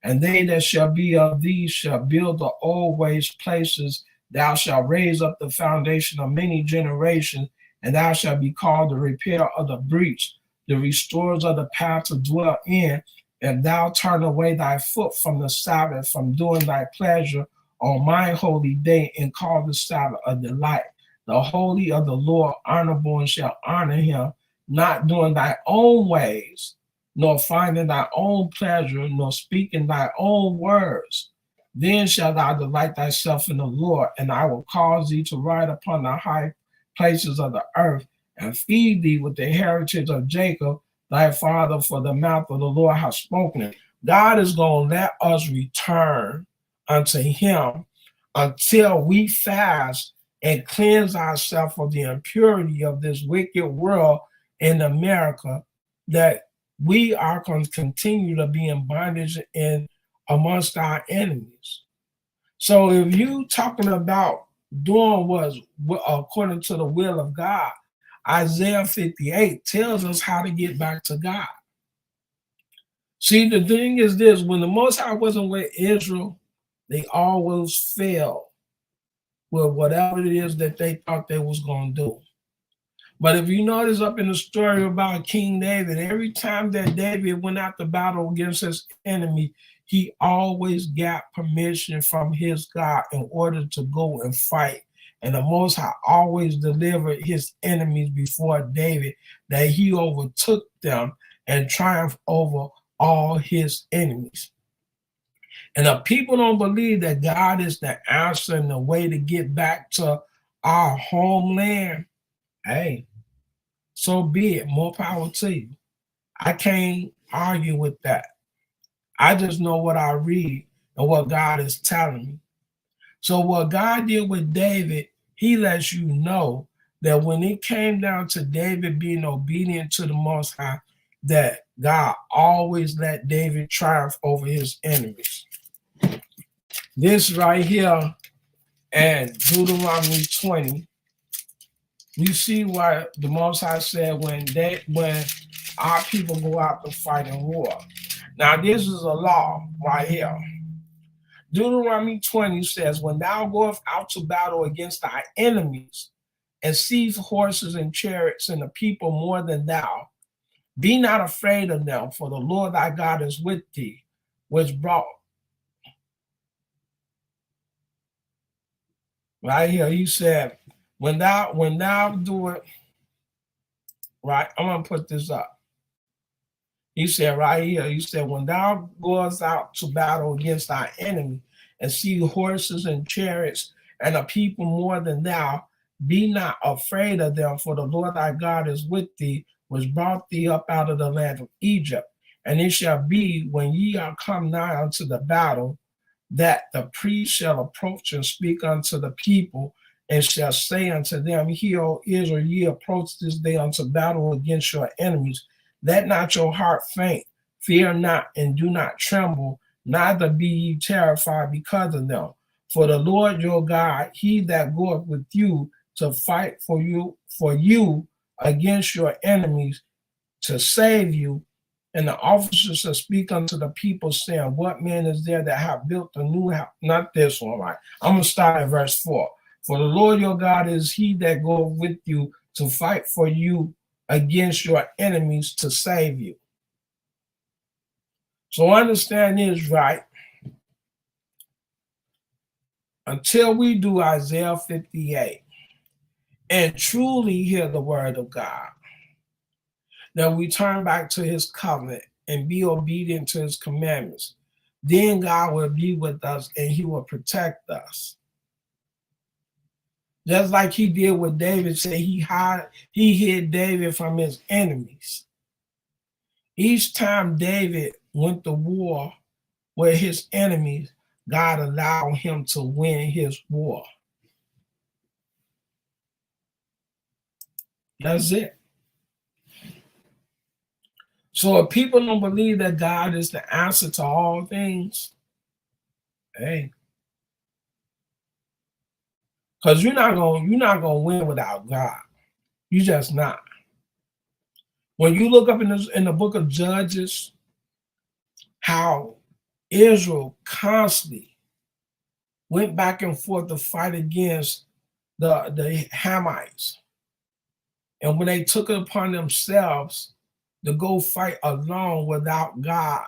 And they that shall be of thee shall build the old waste places. Thou shalt raise up the foundation of many generations, and thou shalt be called the repairer of the breach, the restorers of the path to dwell in. And thou turn away thy foot from the Sabbath, from doing thy pleasure on my holy day, and call the Sabbath a delight. The holy of the Lord honorable, and shall honor him, not doing thy own ways, nor finding thy own pleasure, nor speaking thy own words. Then shalt thou delight thyself in the Lord, and I will cause thee to ride upon the high places of the earth, and feed thee with the heritage of Jacob thy father, for the mouth of the Lord hath spoken it. God is going to let us return unto him until we fast and cleanse ourselves of the impurity of this wicked world in America, that we are going to continue to be in bondage in amongst our enemies. So if you talking about doing what's according to the will of God, Isaiah 58 tells us how to get back to God. See, the thing is this: when the Most High wasn't with Israel, they always failed. with whatever it is that they thought they was going to do. But if you notice up in the story about King David, every time that David went out to battle against his enemy, he always got permission from his God in order to go and fight. And the Most High always delivered his enemies before David, that he overtook them and triumphed over all his enemies. And if people don't believe that God is the answer and the way to get back to our homeland, hey, so be it. More power to you. I can't argue with that. I just know what I read and what God is telling me. So what God did with David, he lets you know that when it came down to David being obedient to the Most High, that God always let David triumph over his enemies. This right here and Deuteronomy 20, you see what the Most High said when our people go out to fight in war. Now, this is a law right here. Deuteronomy 20 says, when thou goest out to battle against thy enemies and seize horses and chariots and the people more than thou, be not afraid of them, for the Lord thy God is with thee, which brought. Right here, he said, when thou do it, right, I'm going to put this up. He said right here, he said, when thou goest out to battle against thy enemy and see horses and chariots and a people more than thou, be not afraid of them, for the Lord thy God is with thee, which brought thee up out of the land of Egypt. And it shall be, when ye are come nigh unto the battle, that the priest shall approach and speak unto the people, and shall say unto them, Hear, O Israel, ye approach this day unto battle against your enemies. Let not your heart faint, fear not, and do not tremble, neither be ye terrified because of them. For the Lord your God, he that goeth with you to fight for you against your enemies, to save you. And the officers shall speak unto the people, saying, What man is there that hath built a new house? Not this one, right? I'm going to start at verse 4. For the Lord your God is he that goeth with you to fight for you against your enemies, to save you. So understand this, right? Until we do Isaiah 58 and truly hear the word of God, that we turn back to his covenant and be obedient to his commandments, then God will be with us and he will protect us. Just like he did with David, said he hid David from his enemies. Each time David went to war with his enemies, God allowed him to win his war. That's it. So if people don't believe that God is the answer to all things, hey, because you're not gonna win without God. You just not. When you look up in the book of Judges, how Israel constantly went back and forth to fight against the Hamites. And when they took it upon themselves to go fight alone without God,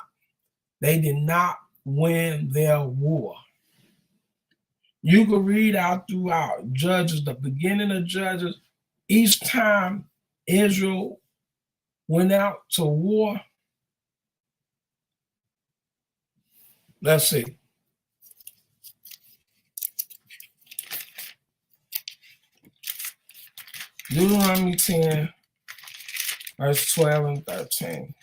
they did not win their war. You can read out throughout Judges, the beginning of Judges, each time Israel went out to war. Let's see. Deuteronomy 10, verse 12 and 13.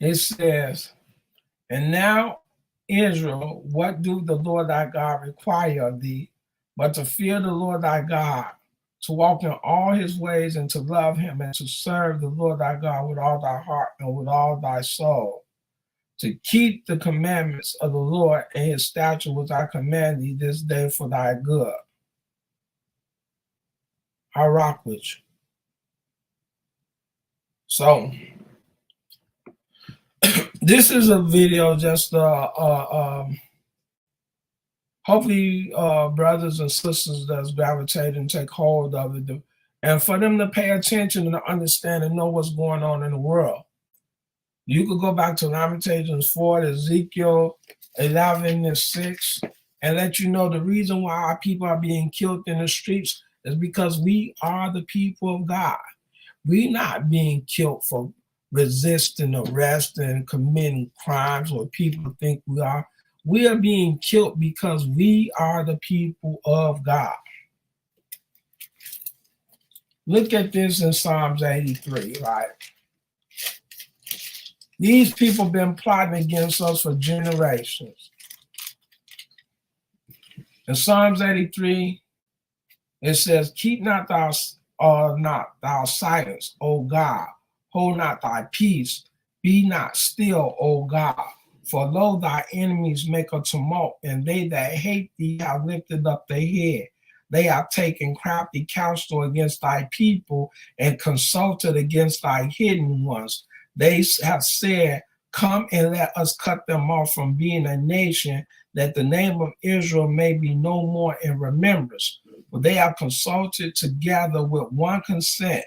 It says, and now, Israel, what do the Lord thy God require of thee, but to fear the Lord thy God, to walk in all his ways, and to love him, and to serve the Lord thy God with all thy heart and with all thy soul, to keep the commandments of the Lord and his statutes which I command thee this day for thy good. I rock with you. So this is a video just hopefully brothers and sisters that's gravitating take hold of it, and for them to pay attention and to understand and know what's going on in the world. You could go back to Lamentations 4, Ezekiel 11 and 6, and let you know the reason why our people are being killed in the streets is because we are the people of God. We're not being killed for resisting arrest and committing crimes what people think we are. We are being killed because we are the people of God. Look at this in Psalms 83, right? These people have been plotting against us for generations. In Psalms 83, it says, keep not thou silence, O God. Hold not thy peace. Be not still, O God. For lo, thy enemies make a tumult, and they that hate thee have lifted up their head. They have taken crafty counsel against thy people and consulted against thy hidden ones. They have said, come and let us cut them off from being a nation, that the name of Israel may be no more in remembrance. For they are consulted together with one consent.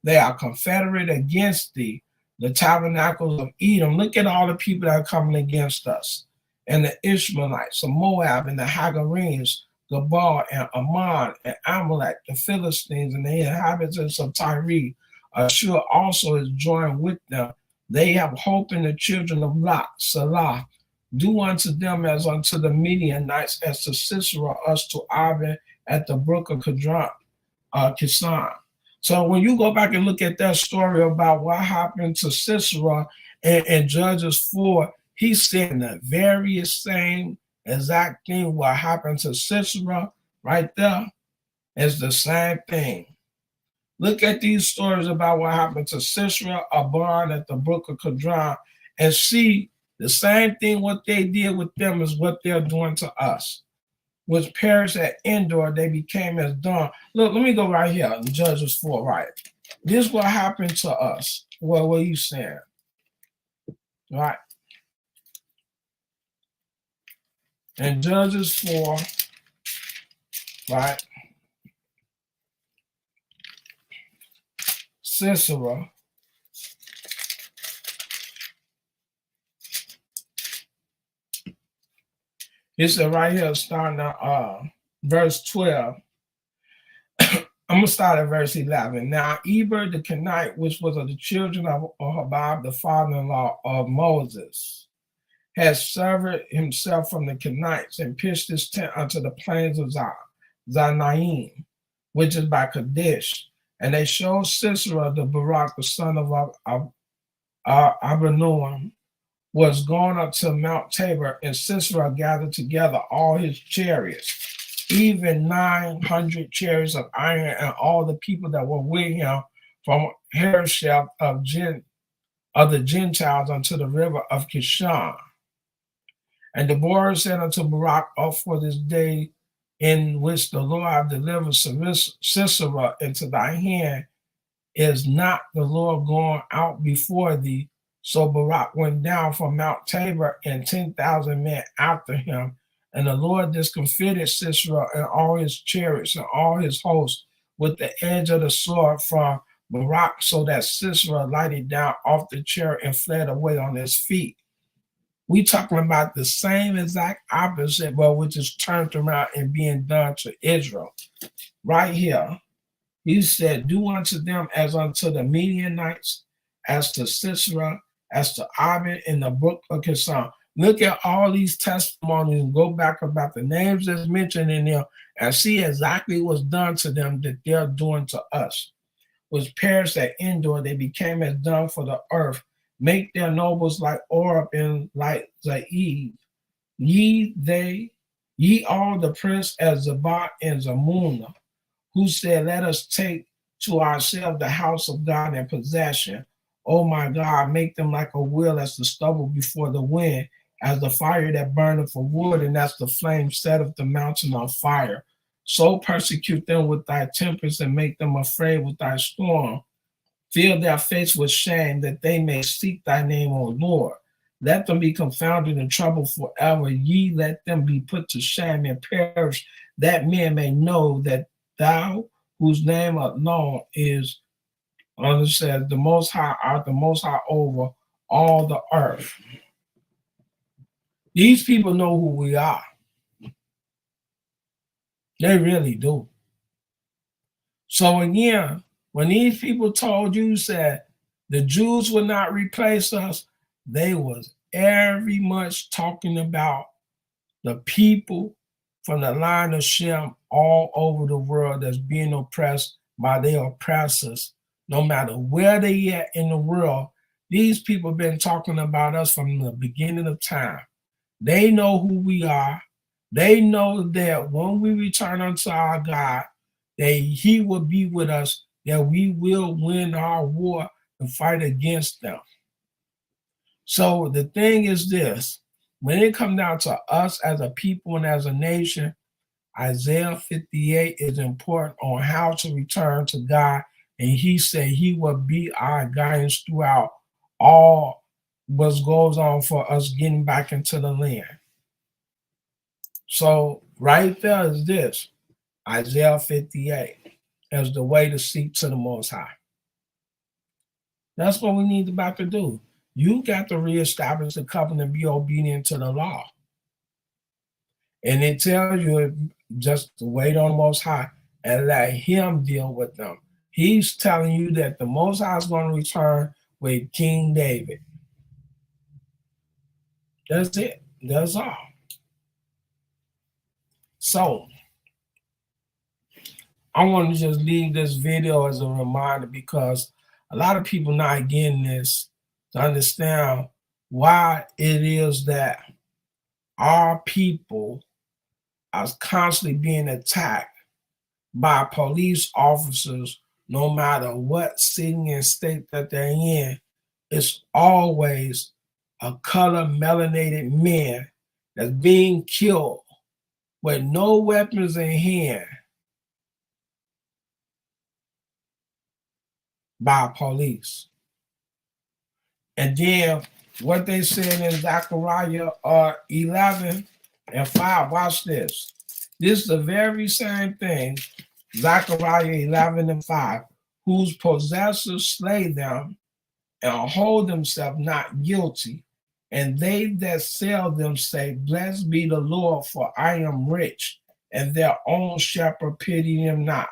They are confederate against thee, the tabernacles of Edom. Look at all the people that are coming against us. And the Ishmaelites, the Moab, and the Hagarenes, Gabal, and Ammon, and Amalek, the Philistines, and the inhabitants of Tyre. Ashur also is joined with them. They have hope in the children of Lot, Salah. Do unto them as unto the Midianites, as to Sisera, us to Abin at the brook of Kishon. So when you go back and look at that story about what happened to Sisera in Judges 4, he's saying the very same exact thing what happened to Sisera right there is the same thing. Look at these stories about what happened to Sisera, Abon at the brook of Kidron, and see the same thing what they did with them is what they're doing to us. Was perished at Endor, they became as dung. Look, let me go right here in Judges 4, right? This is what happened to us. What are you saying? Right? In Judges 4, right? Sisera. It said right here, starting at verse 12. I'm going to start at verse 11. Now, Eber the Kenite, which was of the children of Hobab, the father-in-law of Moses, has severed himself from the Kenites and pitched his tent unto the plains of Zanaim, which is by Kadesh. And they showed Sisera the Barak, the son of Abinoam, was gone up to Mount Tabor, and Sisera gathered together all his chariots, even 900 chariots of iron, and all the people that were with him from Harosheth of the Gentiles unto the river of Kishon. And Deborah said unto Barak, "Up for this day in which the Lord hath delivered Sisera into thy hand, is not the Lord gone out before thee?" So Barak went down from Mount Tabor, and 10,000 men after him. And the Lord discomfited Sisera and all his chariots and all his hosts with the edge of the sword from Barak, so that Sisera lighted down off the chariot and fled away on his feet. We talking about the same exact opposite, but which is turned around and being done to Israel. Right here, he said, do unto them as unto the Midianites, as to Sisera, as to Abin in the brook of Kishon. Look at all these testimonies and go back about the names that's mentioned in there and see exactly what's done to them that they're doing to us. Was perished at Endor, they became as dung for the earth. Make their nobles like Oreb and like Zaid. Ye all the prince as Zabat and Zamunah, who said, let us take to ourselves the house of God in possession. Oh my God, make them like a wheel as the stubble before the wind, as the fire that burneth for wood, and as the flame setteth the mountain on fire. So persecute them with thy tempest and make them afraid with thy storm. Fill their face with shame that they may seek thy name, O Lord. Let them be confounded and troubled forever. Ye let them be put to shame and perish, that men may know that thou, whose name alone is, understand, the Most High, art the Most High over all the earth. These people know who we are. They really do. So again, when these people told you, said the Jews would not replace us, they was very much talking about the people from the line of Shem all over the world that's being oppressed by their oppressors. No matter where they at in the world, these people been talking about us from the beginning of time. They know who we are. They know that when we return unto our God, that he will be with us, that we will win our war and fight against them. So the thing is this, when it comes down to us as a people and as a nation, Isaiah 58 is important on how to return to God. And he said he will be our guidance throughout all what goes on for us getting back into the land. So right there is this, Isaiah 58 as the way to seek to the Most High. That's what we need about to do. You got to reestablish the covenant and be obedient to the law. And it tells you just to wait on the Most High and let him deal with them. He's telling you that the Most High is going to return with King David. That's it. That's all. So I want to just leave this video as a reminder because a lot of people not getting this to understand why it is that our people are constantly being attacked by police officers, no matter what city and state that they're in. It's always a color melanated man that's being killed with no weapons in hand by police. And then what they said in Zechariah 11:5, watch this. This is the very same thing, Zechariah 11:5, whose possessors slay them and hold themselves not guilty. And they that sell them say, blessed be the Lord, for I am rich, and their own shepherd pity them not.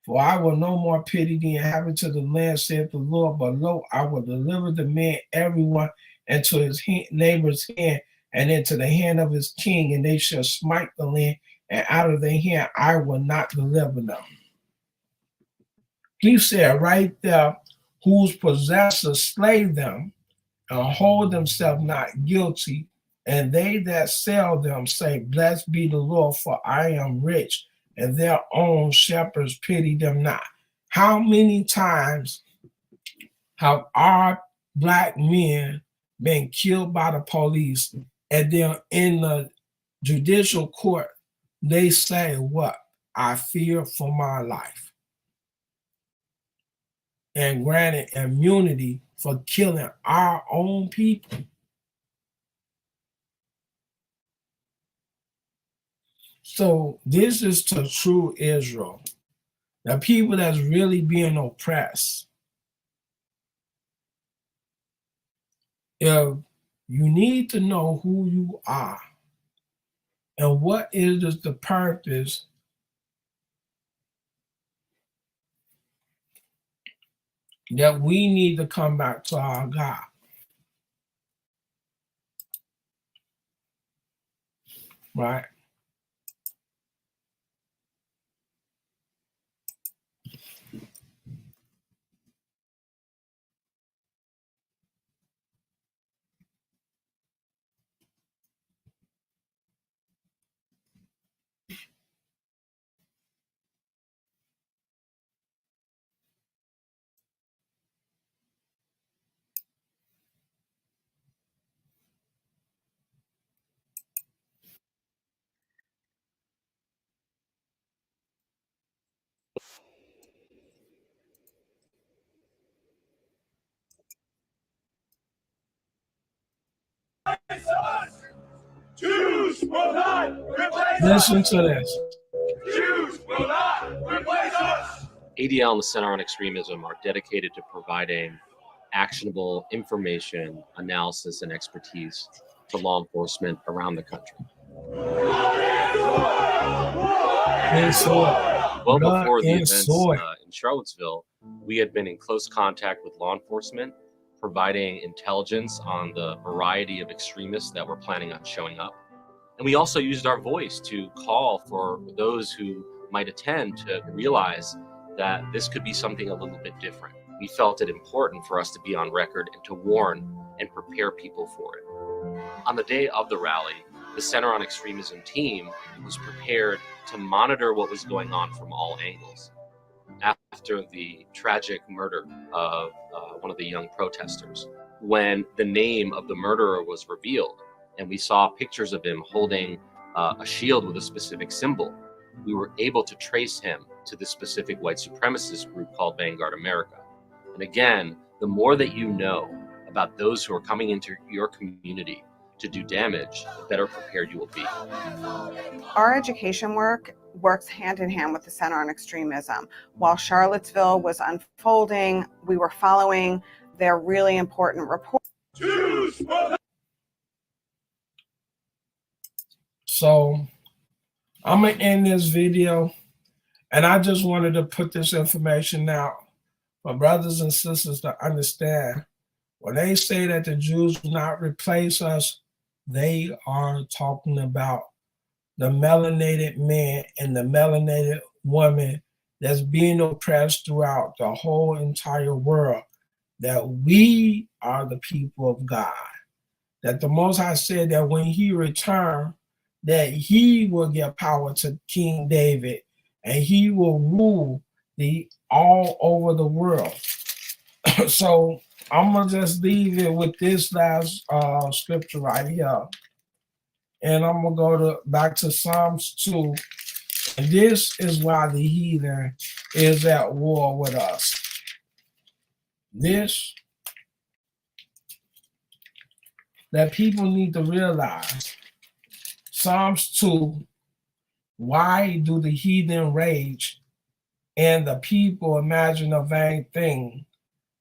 For I will no more pity the inhabitants of the land, saith the Lord, but lo, I will deliver the man everyone into his neighbor's hand, and into the hand of his king, and they shall smite the land, and out of their hand I will not deliver them. He said right there, whose possessors slay them, and hold themselves not guilty, and they that sell them say, blessed be the Lord, for I am rich, and their own shepherds pity them not. How many times have our black men been killed by the police, and then in the judicial court, they say what? I fear for my life. And granted immunity for killing our own people. So this is to true Israel, the people that's really being oppressed. If you need to know who you are and what is the purpose that we need to come back to our God. Right? Jews will not replace us. Listen to this. Jews will not replace us. ADL and the Center on Extremism are dedicated to providing actionable information, analysis, and expertise to law enforcement around the country. Well before the events in Charlottesville, we had been in close contact with law enforcement, providing intelligence on the variety of extremists that were planning on showing up. And we also used our voice to call for those who might attend to realize that this could be something a little bit different. We felt it important for us to be on record and to warn and prepare people for it. On the day of the rally, the Center on Extremism team was prepared to monitor what was going on from all angles. After the tragic murder of one of the young protesters, when the name of the murderer was revealed and we saw pictures of him holding a shield with a specific symbol, we were able to trace him to the specific white supremacist group called Vanguard America. And again, the more that you know about those who are coming into your community to do damage, the better prepared you will be. Our education work works hand in hand with the Center on Extremism. While Charlottesville was unfolding, we were following their really important report. So I'm gonna end this video, and I just wanted to put this information out for brothers and sisters to understand. When they say that the Jews will not replace us, they are talking about the melanated man and the melanated woman that's being oppressed throughout the whole entire world, that we are the people of God. That the Most High said that when he returned, that he will give power to King David and he will rule all over the world. So I'm gonna just leave it with this last scripture right here. And I'm gonna go back to Psalms 2. And this is why the heathen is at war with us. This, that people need to realize. Psalms 2, why do the heathen rage and the people imagine a vain thing?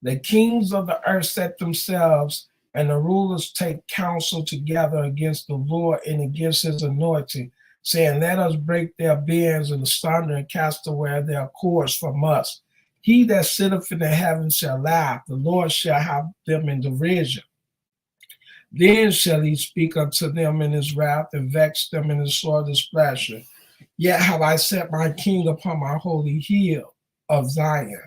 The kings of the earth set themselves, and the rulers take counsel together against the Lord and against his anointing, saying, let us break their bands and asunder and cast away their cords from us. He that sitteth in the heavens shall laugh, the Lord shall have them in derision. Then shall he speak unto them in his wrath and vex them in his sore displeasure. Yet have I set my king upon my holy hill of Zion.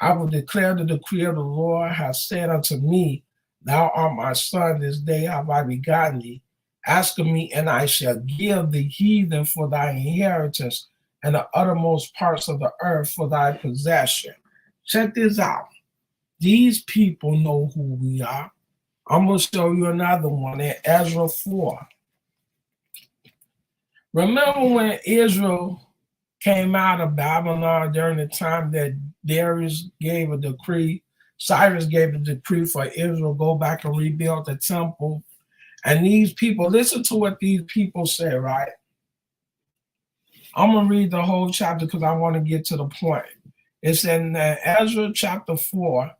I will declare the decree of the Lord has said unto me, thou art my son, this day have I begotten thee. Ask of me, and I shall give the heathen for thy inheritance, and the uttermost parts of the earth for thy possession. Check this out. These people know who we are. I'm going to show you another one in Ezra 4. Remember when Israel came out of Babylon during the time that Cyrus gave a decree for Israel to go back and rebuild the temple? And these people, listen to what these people say, right? I'm going to read the whole chapter because I want to get to the point. It's in Ezra chapter 4.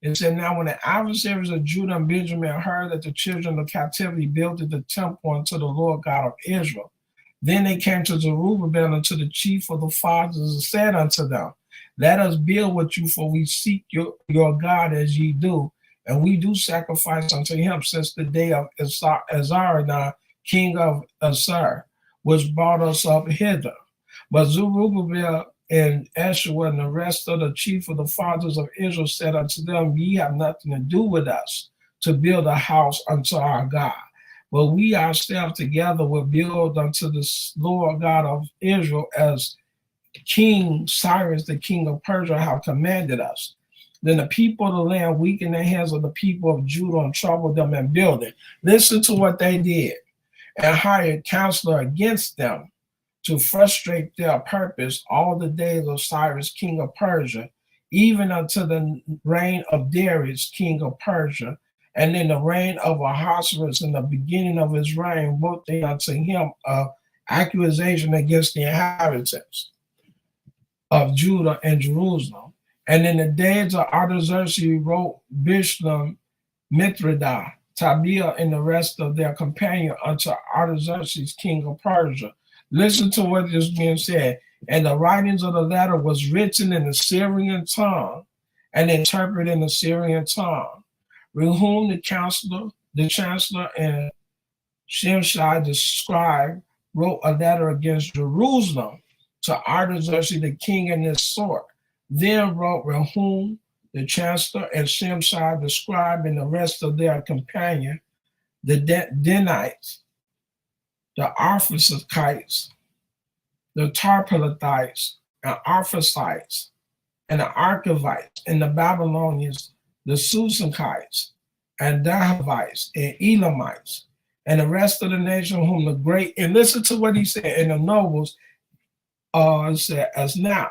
It said, now when the adversaries of Judah and Benjamin heard that the children of captivity builded the temple unto the Lord God of Israel, then they came to Zerubbabel and to the chief of the fathers and said unto them, let us build with you, for we seek your God as ye do, and we do sacrifice unto him since the day of Azariah, king of Assur, which brought us up hither. But Zerubbabel and Eshua and the rest of the chief of the fathers of Israel said unto them, ye have nothing to do with us to build a house unto our God, but we ourselves together will build unto the Lord God of Israel as King Cyrus, the king of Persia, have commanded us. Then the people of the land weakened the hands of the people of Judah and troubled them in building. Listen to what they did, and hired counselor against them to frustrate their purpose all the days of Cyrus, king of Persia, even until the reign of Darius, king of Persia. And in the reign of Ahasuerus, in the beginning of his reign, wrote they unto him an accusation against the inhabitants of Judah and Jerusalem. And in the days of Artaxerxes wrote Bishlam, Mithridates, Tabia, and the rest of their companions unto Artaxerxes, king of Persia. Listen to what is being said. And the writings of the letter was written in the Syrian tongue and interpreted in the Syrian tongue. Rehum the chancellor, and Shimshai the scribe wrote a letter against Jerusalem to Artaxerxes the king in this sort. Then wrote Rehum the chancellor and Shimshai the scribe and the rest of their companion, the Denites, the Arphaxites, the Tarpalathites, and Arphasites, and the Archavites, and the Babylonians, the Susankites, and Dahavites, and Elamites, and the rest of the nation whom the great, and listen to what he said, and the nobles said, as now,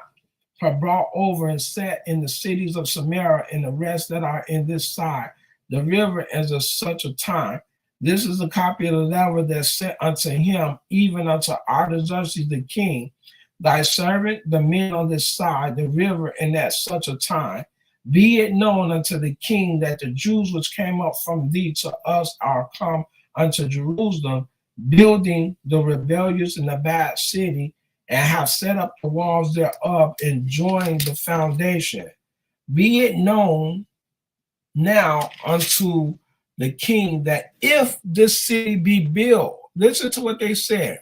are brought over and set in the cities of Samaria and the rest that are in this side, the river as of such a time. This is a copy of the letter that sent unto him, even unto Artaxerxes the king, thy servant, the men on this side, the river, and at such a time. Be it known unto the king that the Jews which came up from thee to us are come unto Jerusalem, building the rebellious and the bad city, and have set up the walls thereof and joined the foundation. Be it known now unto the king that if this city be built, listen to what they said,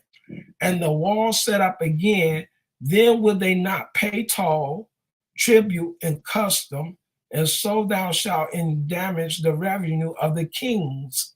and the wall set up again, then will they not pay toll, tribute, and custom, and so thou shalt damage the revenue of the kings.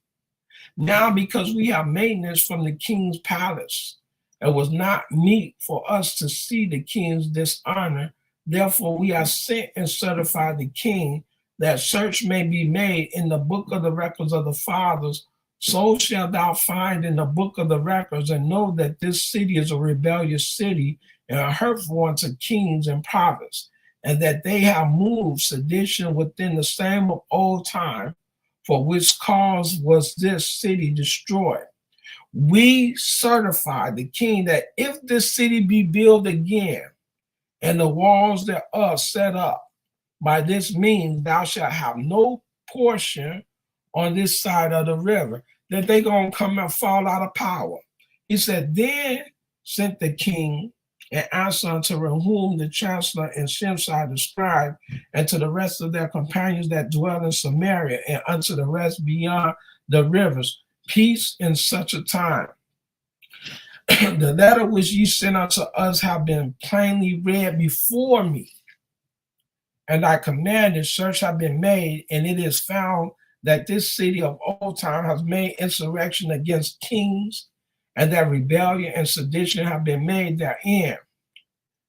Now, because we have maintenance from the king's palace, it was not meet for us to see the king's dishonor. Therefore, we are sent and certified the king that search may be made in the book of the records of the fathers. So shalt thou find in the book of the records and know that this city is a rebellious city and a hurtful unto kings and prophets, and that they have moved sedition within the same of old time, for which cause was this city destroyed. We certify the king that if this city be built again, and the walls thereof set up, by this means thou shalt have no portion on this side of the river, that they gonna come and fall out of power. He said, then sent the king and answered unto Rehum the chancellor and Shimshai the scribe, and to the rest of their companions that dwell in Samaria, and unto the rest beyond the rivers, peace in such a time. The letter which ye sent unto us have been plainly read before me, and I commanded search have been made, and it is found that this city of old time has made insurrection against kings, and that rebellion and sedition have been made therein.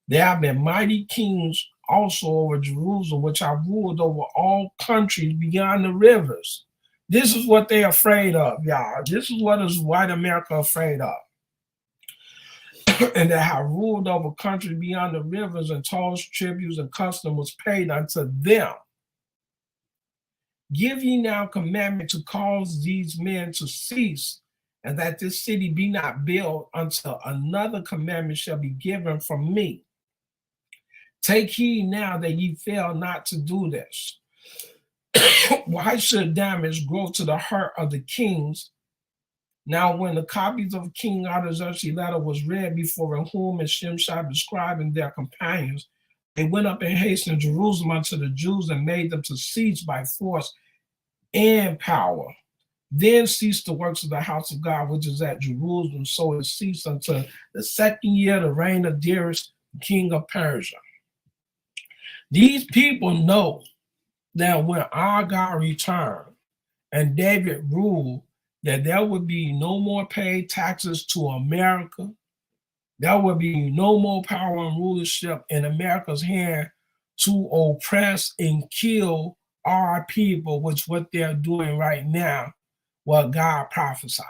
There have been mighty kings also over Jerusalem, which have ruled over all countries beyond the rivers. This is what they're afraid of, y'all. This is what is white America afraid of. And that have ruled over countries beyond the rivers, and tolls, tributes, and custom was paid unto them. Give ye now commandment to cause these men to cease, and that this city be not built until another commandment shall be given from me. Take heed now that ye fail not to do this. Why should damage grow to the hurt of the kings? Now, when the copies of King Artaxerxes' letter was read before Rehum and Shimshai the scribe and their companions, they went up in haste in Jerusalem unto the Jews and made them to cease by force and power. Then ceased the works of the house of God, which is at Jerusalem. So it ceased until the second year of the reign of Darius, king of Persia. These people know that when our God returned and David ruled, that there would be no more paid taxes to America. There would be no more power and rulership in America's hand to oppress and kill our people, which is what they're doing right now, what God prophesied.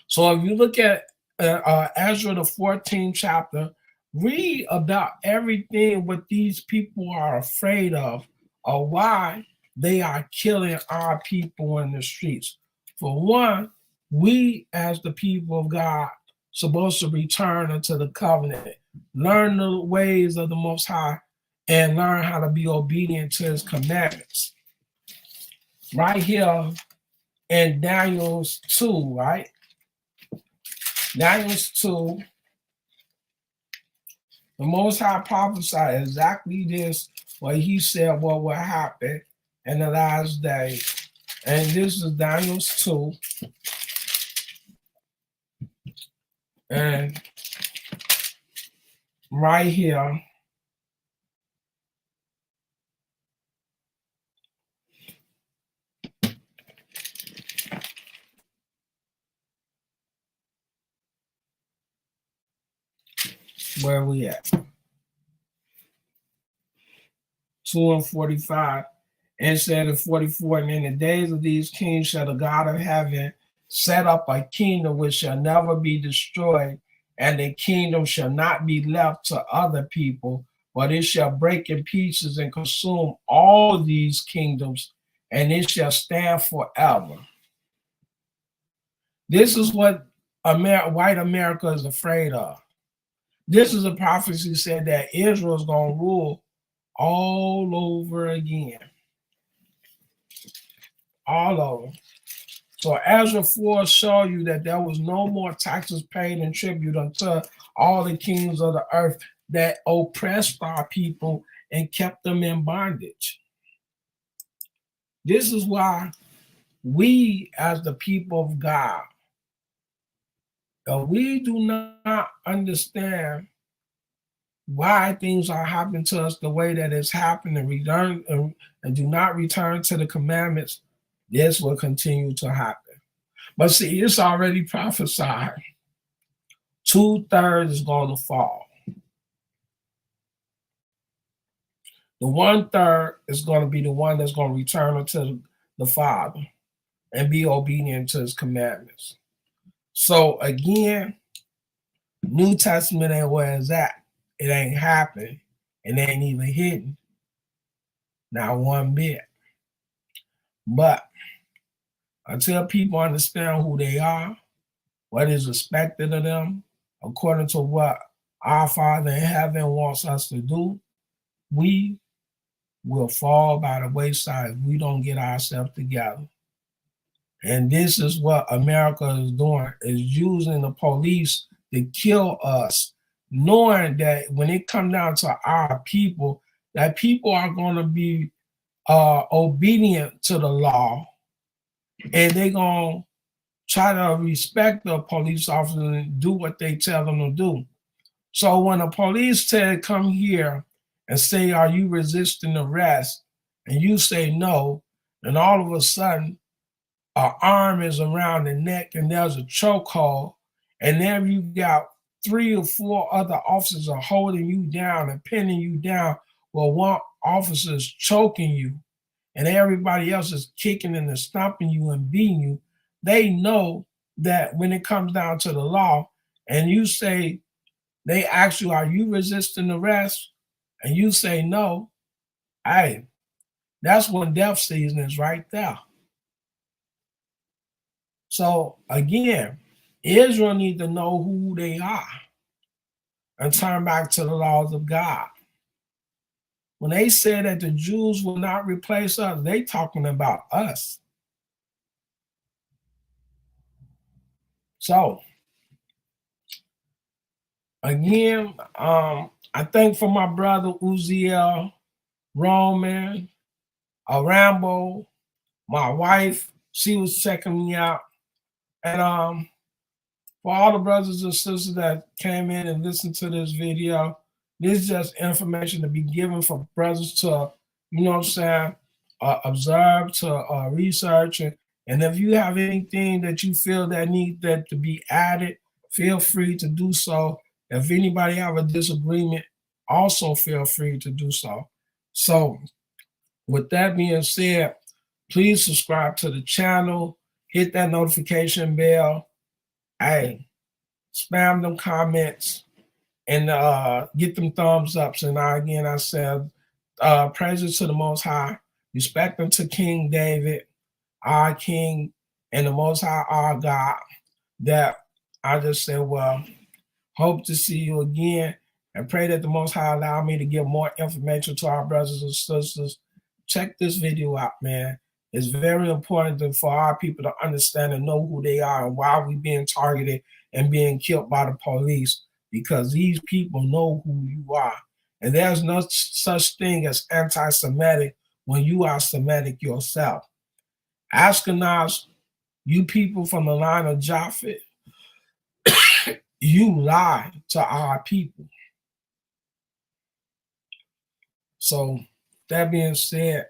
So if you look at Ezra, the 14th chapter, read about everything what these people are afraid of, or why they are killing our people in the streets. For one, we as the people of God supposed to return unto the covenant, learn the ways of the Most High, and learn how to be obedient to his commandments. Right here in Daniel's 2, right? Daniel's 2, the Most High prophesied exactly this, what he said what will happen in the last day. And this is Daniel's 2. And right here, where we at? 2 and 45. And said in 44, and in the days of these kings shall the God of heaven set up a kingdom which shall never be destroyed, and the kingdom shall not be left to other people, but it shall break in pieces and consume all these kingdoms, and it shall stand forever. This is what white America is afraid of. This is a prophecy said that Israel is going to rule all over again. All of them. So Ezra 4 show you that there was no more taxes paid and tribute unto all the kings of the earth that oppressed our people and kept them in bondage. This is why we, as the people of God, we do not understand why things are happening to us the way that it's happened, and do not return to the commandments, this will continue to happen. But see, it's already prophesied. 2/3 is going to fall. The 1/3 is going to be the one that's going to return unto the Father and be obedient to his commandments. So again, New Testament ain't where it's at. It ain't happening. It ain't even hidden. Not one bit. But until people understand who they are, what is expected of them, according to what our Father in heaven wants us to do, we will fall by the wayside if we don't get ourselves together. And this is what America is doing, is using the police to kill us, knowing that when it comes down to our people, that people are going to be obedient to the law, and they're going to try to respect the police officer and do what they tell them to do. So when the police come here and say, are you resisting arrest? And you say no, and all of a sudden, an arm is around the neck and there's a chokehold, and then you got 3 or 4 other officers are holding you down and pinning you down, while one officer is choking you, and everybody else is kicking and stomping you and beating you. They know that when it comes down to the law, and you say, they ask you, are you resisting arrest? And you say no, hey, that's when death season is right there. So again, Israel need to know who they are and turn back to the laws of God. When they say that the Jews will not replace us, they talking about us. So again, I thank for my brother Uziel, Roman, Rambo, my wife, she was checking me out. And for all the brothers and sisters that came in and listened to this video, this is just information to be given for brothers to, you know what I'm saying, observe, to research. And if you have anything that you feel that needs that to be added, feel free to do so. If anybody have a disagreement, also feel free to do so. So with that being said, please subscribe to the channel, hit that notification bell. Hey, spam them comments and get them thumbs ups. And I said, praise to the Most High, respect unto King David, our King, and the Most High, our God. That I just said, well, hope to see you again, and pray that the Most High allow me to give more information to our brothers and sisters. Check this video out, man. It's very important for our people to understand and know who they are and why we're being targeted and being killed by the police, because these people know who you are. And there's no such thing as anti-Semitic when you are Semitic yourself. Ashkenaz, you people from the line of Japheth, you lie to our people. So that being said,